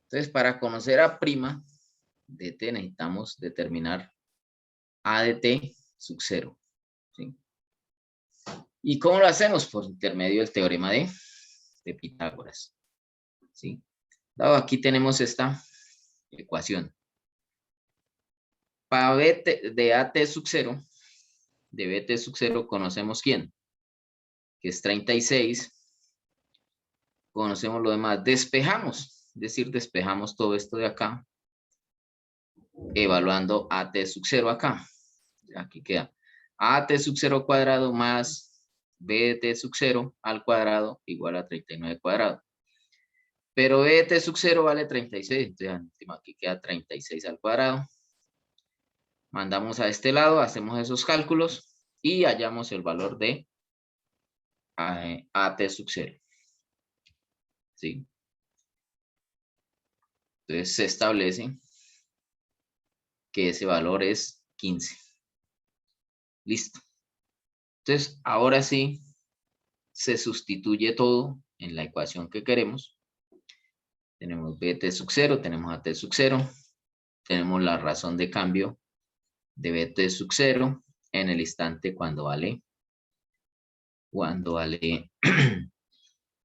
S2: Entonces, para conocer a' de t necesitamos determinar A de t sub 0. ¿Sí? ¿Y cómo lo hacemos? Por intermedio del teorema de Pitágoras. ¿Sí? Dado aquí tenemos esta ecuación. Para BT de AT sub 0, de BT sub 0 conocemos quién, que es 36. Conocemos lo demás. Despejamos, es decir, despejamos todo esto de acá, evaluando AT sub 0 acá. Aquí queda AT sub 0 cuadrado más BT sub 0 al cuadrado igual a 39 cuadrado. Pero BT sub 0 vale 36, entonces aquí queda 36 al cuadrado. Mandamos a este lado, hacemos esos cálculos y hallamos el valor de AT sub 0. ¿Sí? Entonces se establece que ese valor es 15. Listo. Entonces, ahora sí, se sustituye todo en la ecuación que queremos. Tenemos BT sub 0, tenemos AT sub 0, tenemos la razón de cambio de BT sub 0 en el instante cuando vale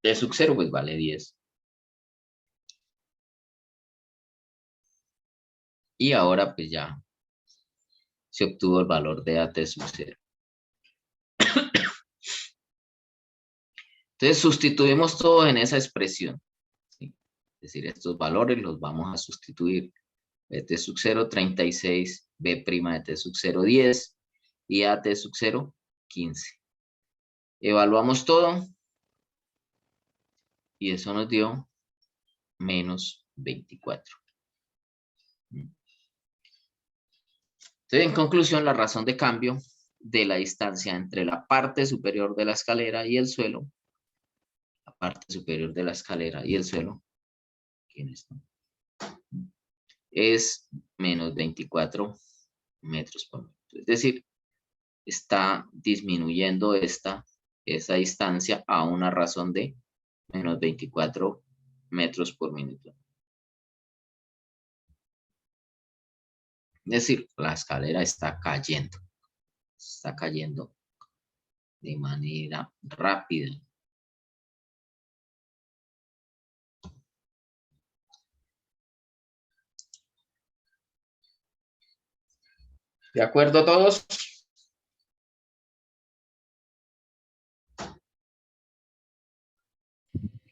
S2: T sub 0, pues vale 10. Y ahora pues ya se obtuvo el valor de AT sub 0. Entonces sustituimos todo en esa expresión. ¿Sí? Es decir, estos valores los vamos a sustituir. BT sub 0, 36, B' de T sub 0, 10 y AT sub 0, 15. Evaluamos todo y eso nos dio menos 24. Entonces, en conclusión, la razón de cambio de la distancia entre la parte superior de la escalera y el suelo, la parte superior de la escalera y el suelo, ¿quién está? Es menos 24 metros por minuto. Es decir, está disminuyendo esa distancia a una razón de menos 24 metros por minuto. Es decir, la escalera está cayendo de manera rápida. ¿De acuerdo todos?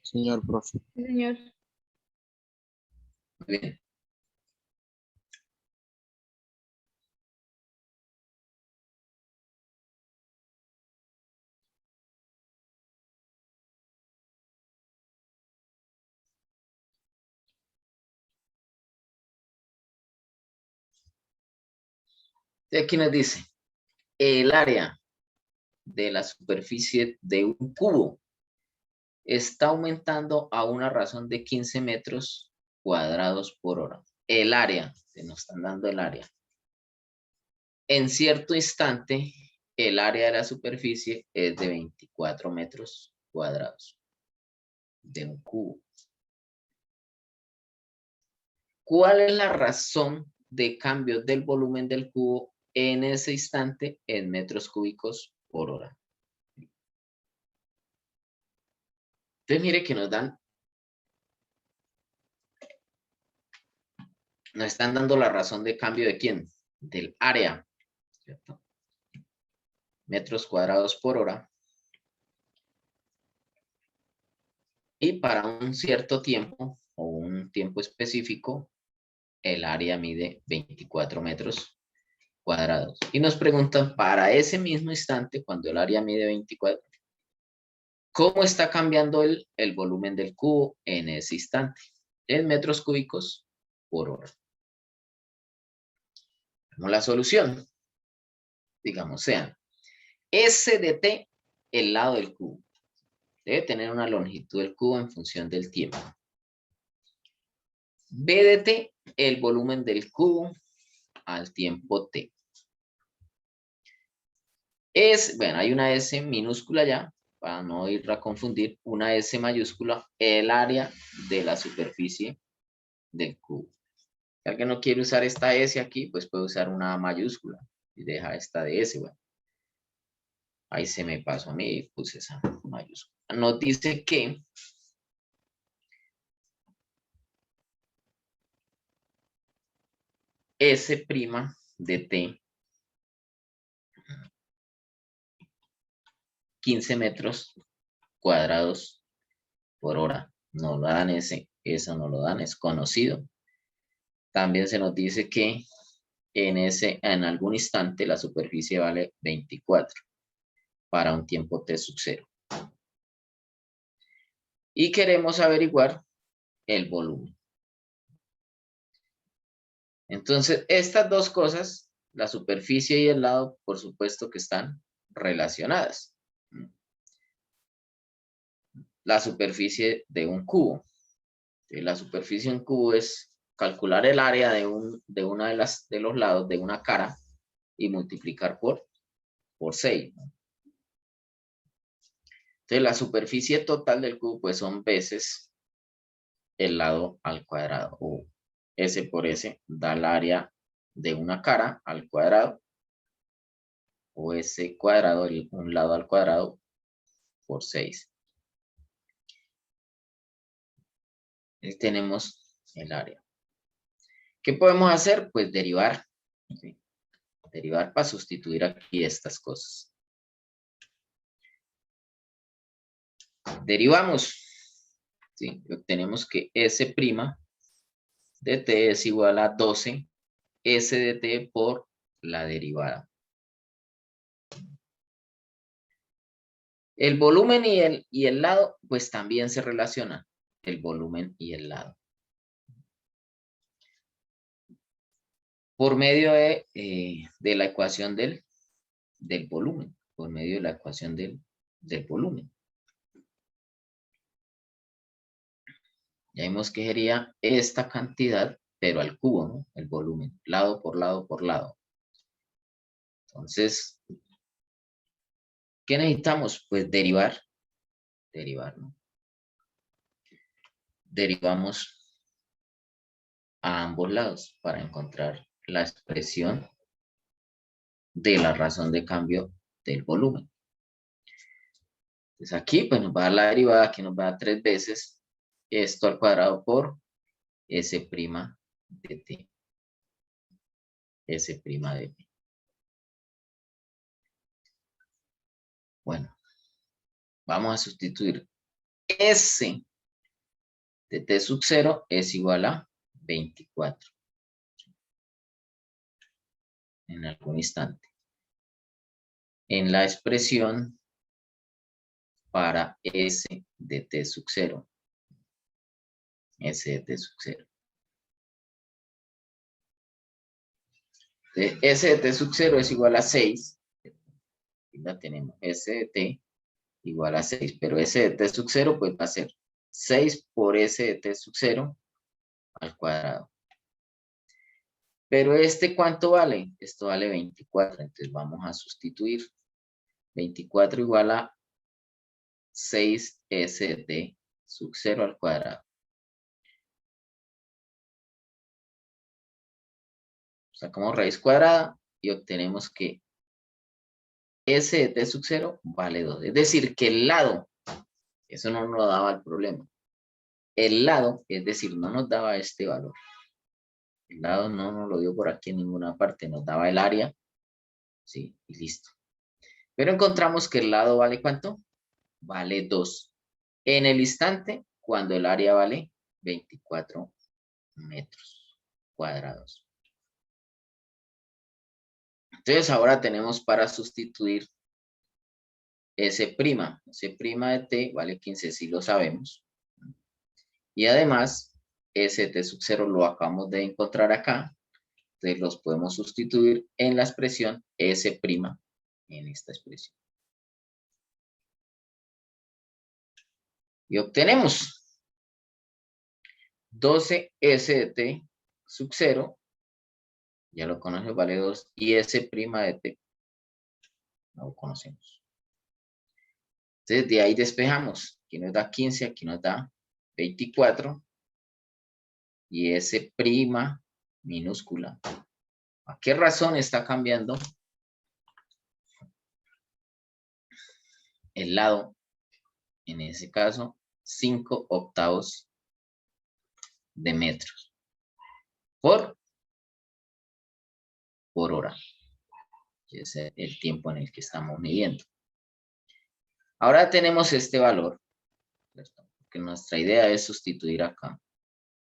S3: Señor profe.
S4: Sí, señor.
S2: Muy bien. Y aquí nos dice, el área de la superficie de un cubo está aumentando a una razón de 15 metros cuadrados por hora. El área, se nos están dando el área. En cierto instante, el área de la superficie es de 24 metros cuadrados de un cubo. ¿Cuál es la razón de cambio del volumen del cubo en ese instante en metros cúbicos por hora? Entonces mire que nos están dando la razón de cambio de quién, del área, ¿cierto? Metros cuadrados por hora. Y para un cierto tiempo o un tiempo específico, el área mide 24 metros cuadrados. Y nos preguntan para ese mismo instante, cuando el área mide 24, ¿cómo está cambiando el volumen del cubo en ese instante? En metros cúbicos por hora. Vemos la solución. Digamos, sean S de T, el lado del cubo. Debe tener una longitud del cubo en función del tiempo. B de T, el volumen del cubo al tiempo T. Bueno, hay una S minúscula ya, para no ir a confundir, una S mayúscula, el área de la superficie del cubo. Si alguien no quiere usar esta S aquí, pues puede usar una mayúscula y deja esta de S, bueno. Ahí se me pasó a mí y puse esa mayúscula. Nos dice que S' de t 15 metros cuadrados por hora. No lo dan eso no lo dan, es conocido. También se nos dice que en algún instante la superficie vale 24 para un tiempo t sub 0. Y queremos averiguar el volumen. Entonces, estas dos cosas, la superficie y el lado, por supuesto que están relacionadas. La superficie de un cubo. La superficie de un cubo es calcular el área de una de los lados de una cara y multiplicar por 6. Entonces, la superficie total del cubo pues son veces el lado al cuadrado, o S por S da el área de una cara al cuadrado, o S cuadrado, un lado al cuadrado, por 6. Y tenemos el área. ¿Qué podemos hacer? Pues derivar. ¿Sí? Derivar para sustituir aquí estas cosas. Derivamos. ¿Sí? Obtenemos que S' de t es igual a 12 S de t por la derivada. El volumen y el lado, pues también se relacionan. El volumen y el lado. Por medio de la ecuación del volumen. Por medio de la ecuación del volumen. Ya vimos que sería esta cantidad, pero al cubo, ¿no? El volumen. Lado por lado por lado. Entonces, ¿qué necesitamos? Pues derivar. Derivar, ¿no? Derivamos a ambos lados para encontrar la expresión de la razón de cambio del volumen. Entonces aquí pues nos va a dar la derivada que nos va a dar 3 veces esto al cuadrado por S' de t. S' de t. Bueno, vamos a sustituir S de t sub 0 es igual a 24. En algún instante. En la expresión para S de t sub 0. S de t sub 0. S de t sub 0 es igual a 6. Aquí la tenemos. S de t igual a 6. Pero S de t sub 0 pues va a ser 6 por S de t sub 0 al cuadrado. Pero ¿cuánto vale? Esto vale 24. Entonces vamos a sustituir. 24 igual a 6S de t sub 0 al cuadrado. Sacamos raíz cuadrada y obtenemos que S de t sub 0 vale 2. Es decir, que el lado, eso no nos daba el problema. El lado, es decir, no nos daba este valor. El lado no nos lo dio por aquí en ninguna parte, nos daba el área. Sí, y listo. Pero encontramos que el lado vale ¿cuánto? Vale 2. En el instante, cuando el área vale 24 metros cuadrados. Entonces ahora tenemos para sustituir S'. S' de t vale 15, si lo sabemos. Y además, S de t sub 0 lo acabamos de encontrar acá. Entonces los podemos sustituir en la expresión S' en esta expresión. Y obtenemos 12 S de t sub 0. Ya lo conocemos, vale 2. Y S' de t. No lo conocemos. Entonces de ahí despejamos. Aquí nos da 15, aquí nos da 24. Y S' minúscula. ¿A qué razón está cambiando el lado? En ese caso, 5 octavos de metros. Por por hora, que es el tiempo en el que estamos midiendo. Ahora tenemos este valor, ¿cierto? Porque nuestra idea es sustituir acá.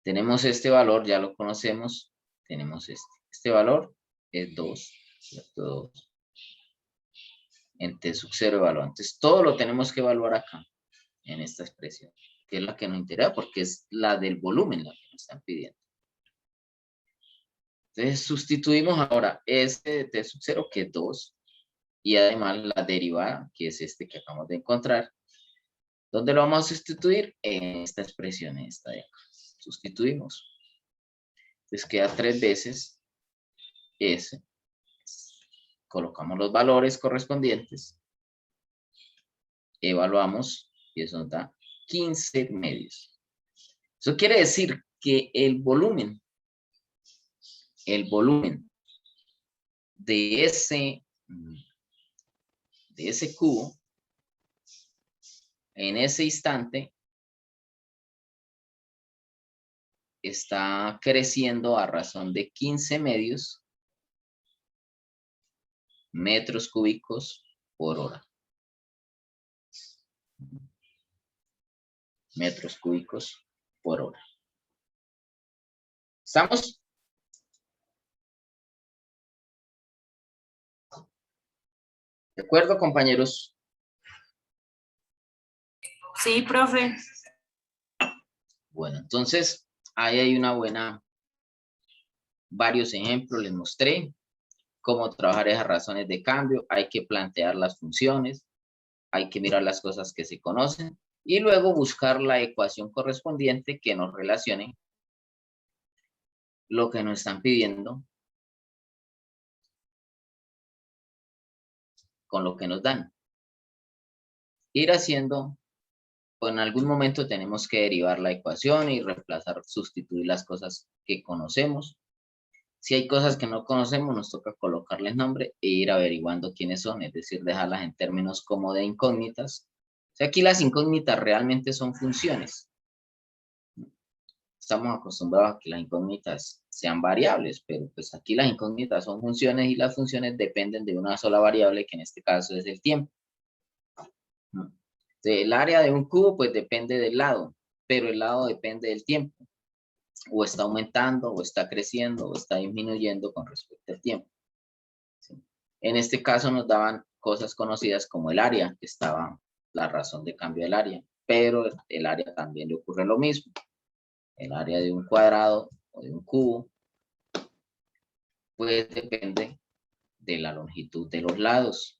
S2: Tenemos este valor, ya lo conocemos, tenemos este. Este valor es 2, ¿cierto? 2. En t sub 0 evaluado. Entonces, todo lo tenemos que evaluar acá, en esta expresión, que es la que nos interesa, porque es la del volumen la que nos están pidiendo. Entonces, sustituimos ahora este de t sub 0, que es 2, y además la derivada, que es este que acabamos de encontrar. ¿Dónde lo vamos a sustituir? En esta expresión, en esta de acá. Sustituimos. Entonces, queda 3 veces s. Colocamos los valores correspondientes, evaluamos y eso nos da 15 medios. Eso quiere decir que el volumen de ese cubo en ese instante está creciendo a razón de 15 medios metros cúbicos por hora. Metros cúbicos por hora. ¿Estamos? ¿De acuerdo, compañeros?
S7: Sí, profe.
S2: Bueno, entonces, ahí hay varios ejemplos les mostré. Cómo trabajar esas razones de cambio, hay que plantear las funciones, hay que mirar las cosas que se conocen y luego buscar la ecuación correspondiente que nos relacione lo que nos están pidiendo con lo que nos dan. Ir haciendo, pues en algún momento tenemos que derivar la ecuación y reemplazar, sustituir las cosas que conocemos. Si hay cosas que no conocemos, nos toca colocarles nombre e ir averiguando quiénes son, es decir, dejarlas en términos como de incógnitas. O sea, aquí las incógnitas realmente son funciones. Estamos acostumbrados a que las incógnitas sean variables, pero pues aquí las incógnitas son funciones y las funciones dependen de una sola variable, que en este caso es el tiempo. El área de un cubo pues depende del lado, pero el lado depende del tiempo. O está aumentando, o está creciendo, o está disminuyendo con respecto al tiempo. ¿Sí? En este caso nos daban cosas conocidas como el área, que estaba la razón de cambio del área, pero el área también le ocurre lo mismo. El área de un cuadrado o de un cubo, pues depende de la longitud de los lados.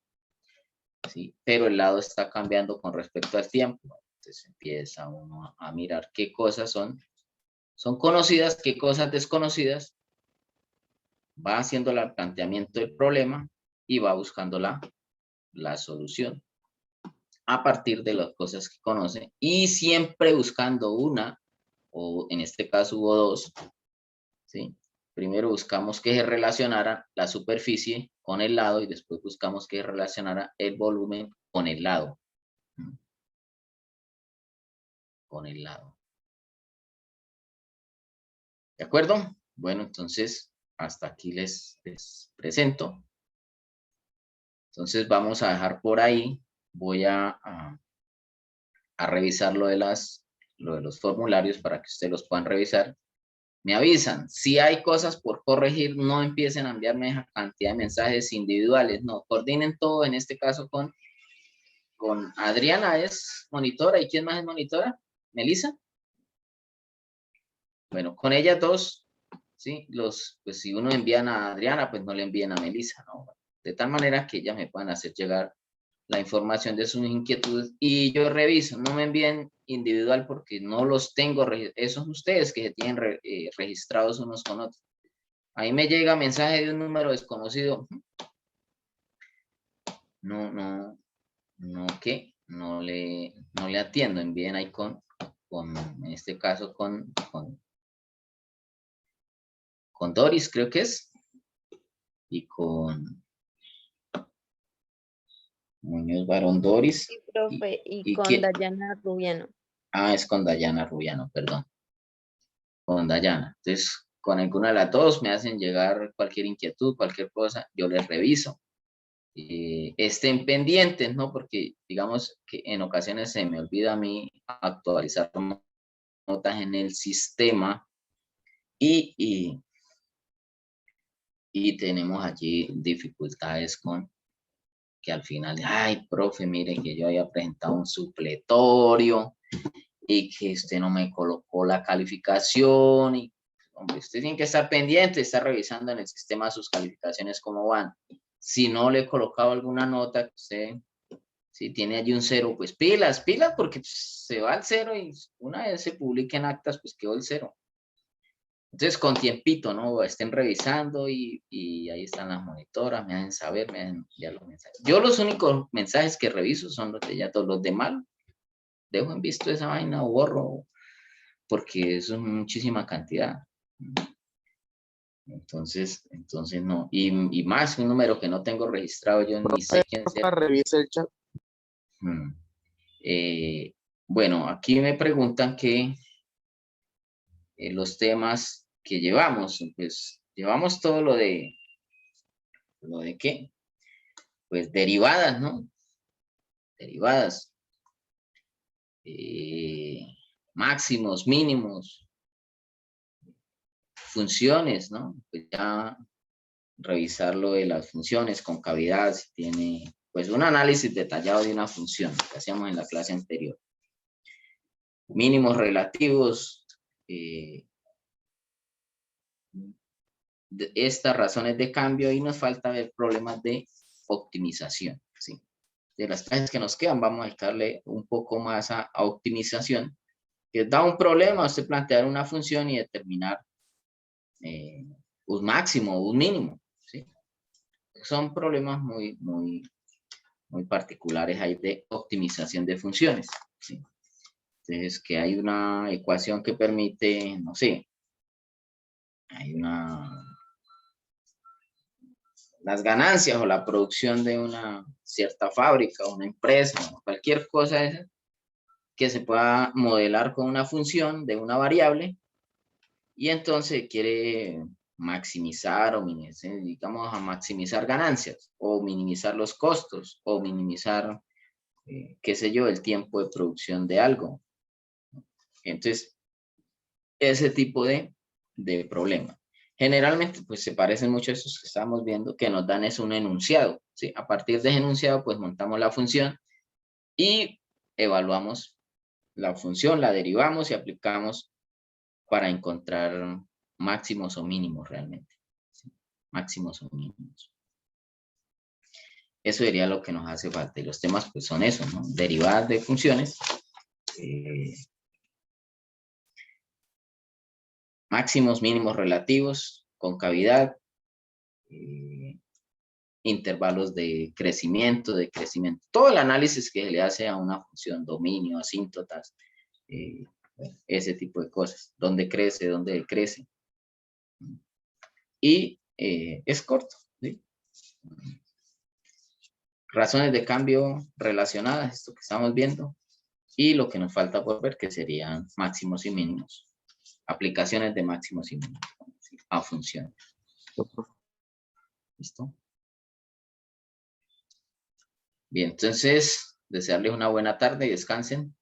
S2: ¿Sí? Pero el lado está cambiando con respecto al tiempo. Entonces empieza uno a mirar qué cosas son conocidas, qué cosas desconocidas, va haciendo el planteamiento del problema y va buscando la solución a partir de las cosas que conoce y siempre buscando una, o en este caso hubo dos, ¿sí? Primero buscamos que se relacionara la superficie con el lado y después buscamos que se relacionara el volumen con el lado. Con el lado. ¿De acuerdo? Bueno, entonces, hasta aquí les presento. Entonces, vamos a dejar por ahí. Voy a revisar lo de los formularios para que ustedes los puedan revisar. Me avisan. Si hay cosas por corregir, no empiecen a enviarme esa cantidad de mensajes individuales. No, coordinen todo, en este caso con Adriana, es monitora. ¿Y quién más es monitora? ¿Melissa? Bueno, con ellas dos, ¿sí? Pues si uno envían a Adriana, pues no le envíen a Melissa, ¿no? De tal manera que ellas me puedan hacer llegar la información de sus inquietudes y yo reviso. No me envíen individual porque no los tengo, esos son ustedes que se tienen registrados unos con otros. Ahí me llega mensaje de un número desconocido. No le atiendo. Envíen ahí en este caso con Doris, creo que es, y con Muñoz Barón Doris.
S8: Sí, profe, y con
S2: ¿quién?
S8: Dayana Rubiano.
S2: Ah, es con Dayana Rubiano, perdón. Con Dayana. Entonces, con alguna de las dos me hacen llegar cualquier inquietud, cualquier cosa, yo les reviso. Estén pendientes, ¿no? Porque digamos que en ocasiones se me olvida a mí actualizar notas en el sistema y tenemos allí dificultades con que al final, ay, profe, mire que yo había presentado un supletorio y que usted no me colocó la calificación y, hombre, usted tiene que estar pendiente, estar revisando en el sistema sus calificaciones cómo van. Si no le he colocado alguna nota, usted, si tiene allí un 0, pues pilas, porque pues, se va al 0 y una vez se publique en actas, pues quedó el 0. Entonces, con tiempito, ¿no? Estén revisando y ahí están las monitoras, me hacen saber, me hacen enviar los mensajes. Yo los únicos mensajes que reviso son los de ya todos los demás. Dejo en visto esa vaina o borro, porque eso es muchísima cantidad. Entonces no. Y más un número que no tengo registrado, yo ni sé quién sea.
S7: Revisa el chat.
S2: Bueno, aquí me preguntan que los temas que llevamos, pues llevamos todo lo de ¿qué? Pues derivadas, ¿no? Derivadas. Máximos, mínimos, funciones, ¿no? Pues ya revisar lo de las funciones, concavidad, si tiene, pues un análisis detallado de una función que hacíamos en la clase anterior. Mínimos relativos, estas razones de cambio, y nos falta ver problemas de optimización, ¿sí? De las clases que nos quedan, vamos a dedicarle un poco más a optimización, que da un problema, usted plantear una función y determinar un máximo o un mínimo, ¿sí? Son problemas muy particulares ahí de optimización de funciones, ¿sí? Entonces, que hay una ecuación que permite, no sé, hay las ganancias o la producción de una cierta fábrica o una empresa o cualquier cosa esa, que se pueda modelar con una función de una variable, y entonces quiere maximizar o minimizar, digamos, a maximizar ganancias o minimizar los costos o minimizar, qué sé yo, el tiempo de producción de algo. Entonces, ese tipo de problema. Generalmente, pues se parecen mucho a esos que estamos viendo, que nos dan es un enunciado, ¿sí? A partir de ese enunciado, pues montamos la función y evaluamos la función, la derivamos y aplicamos para encontrar máximos o mínimos realmente, ¿sí? Máximos o mínimos. Eso sería lo que nos hace falta. Y los temas, pues son eso, ¿no? Derivadas de funciones, máximos, mínimos relativos, concavidad, intervalos de crecimiento, todo el análisis que se le hace a una función, dominio, asíntotas, ese tipo de cosas, dónde crece, dónde decrece. Y es corto, ¿sí? Razones de cambio relacionadas, esto que estamos viendo, y lo que nos falta por ver, que serían máximos y mínimos. Aplicaciones de máximos y mínimos a funciones. ¿Listo? Bien, entonces, desearles una buena tarde y descansen.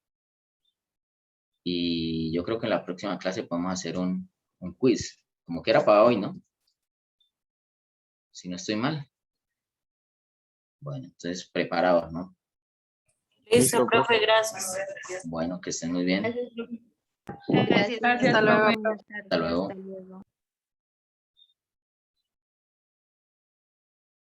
S2: Y yo creo que en la próxima clase podemos hacer un quiz, como que era para hoy, ¿no? Si no estoy mal. Bueno, entonces preparados, ¿no?
S8: Listo, profe, gracias.
S2: Bueno, que estén muy bien.
S4: Gracias.
S6: Hasta luego.
S2: Hasta luego.
S1: Hasta luego.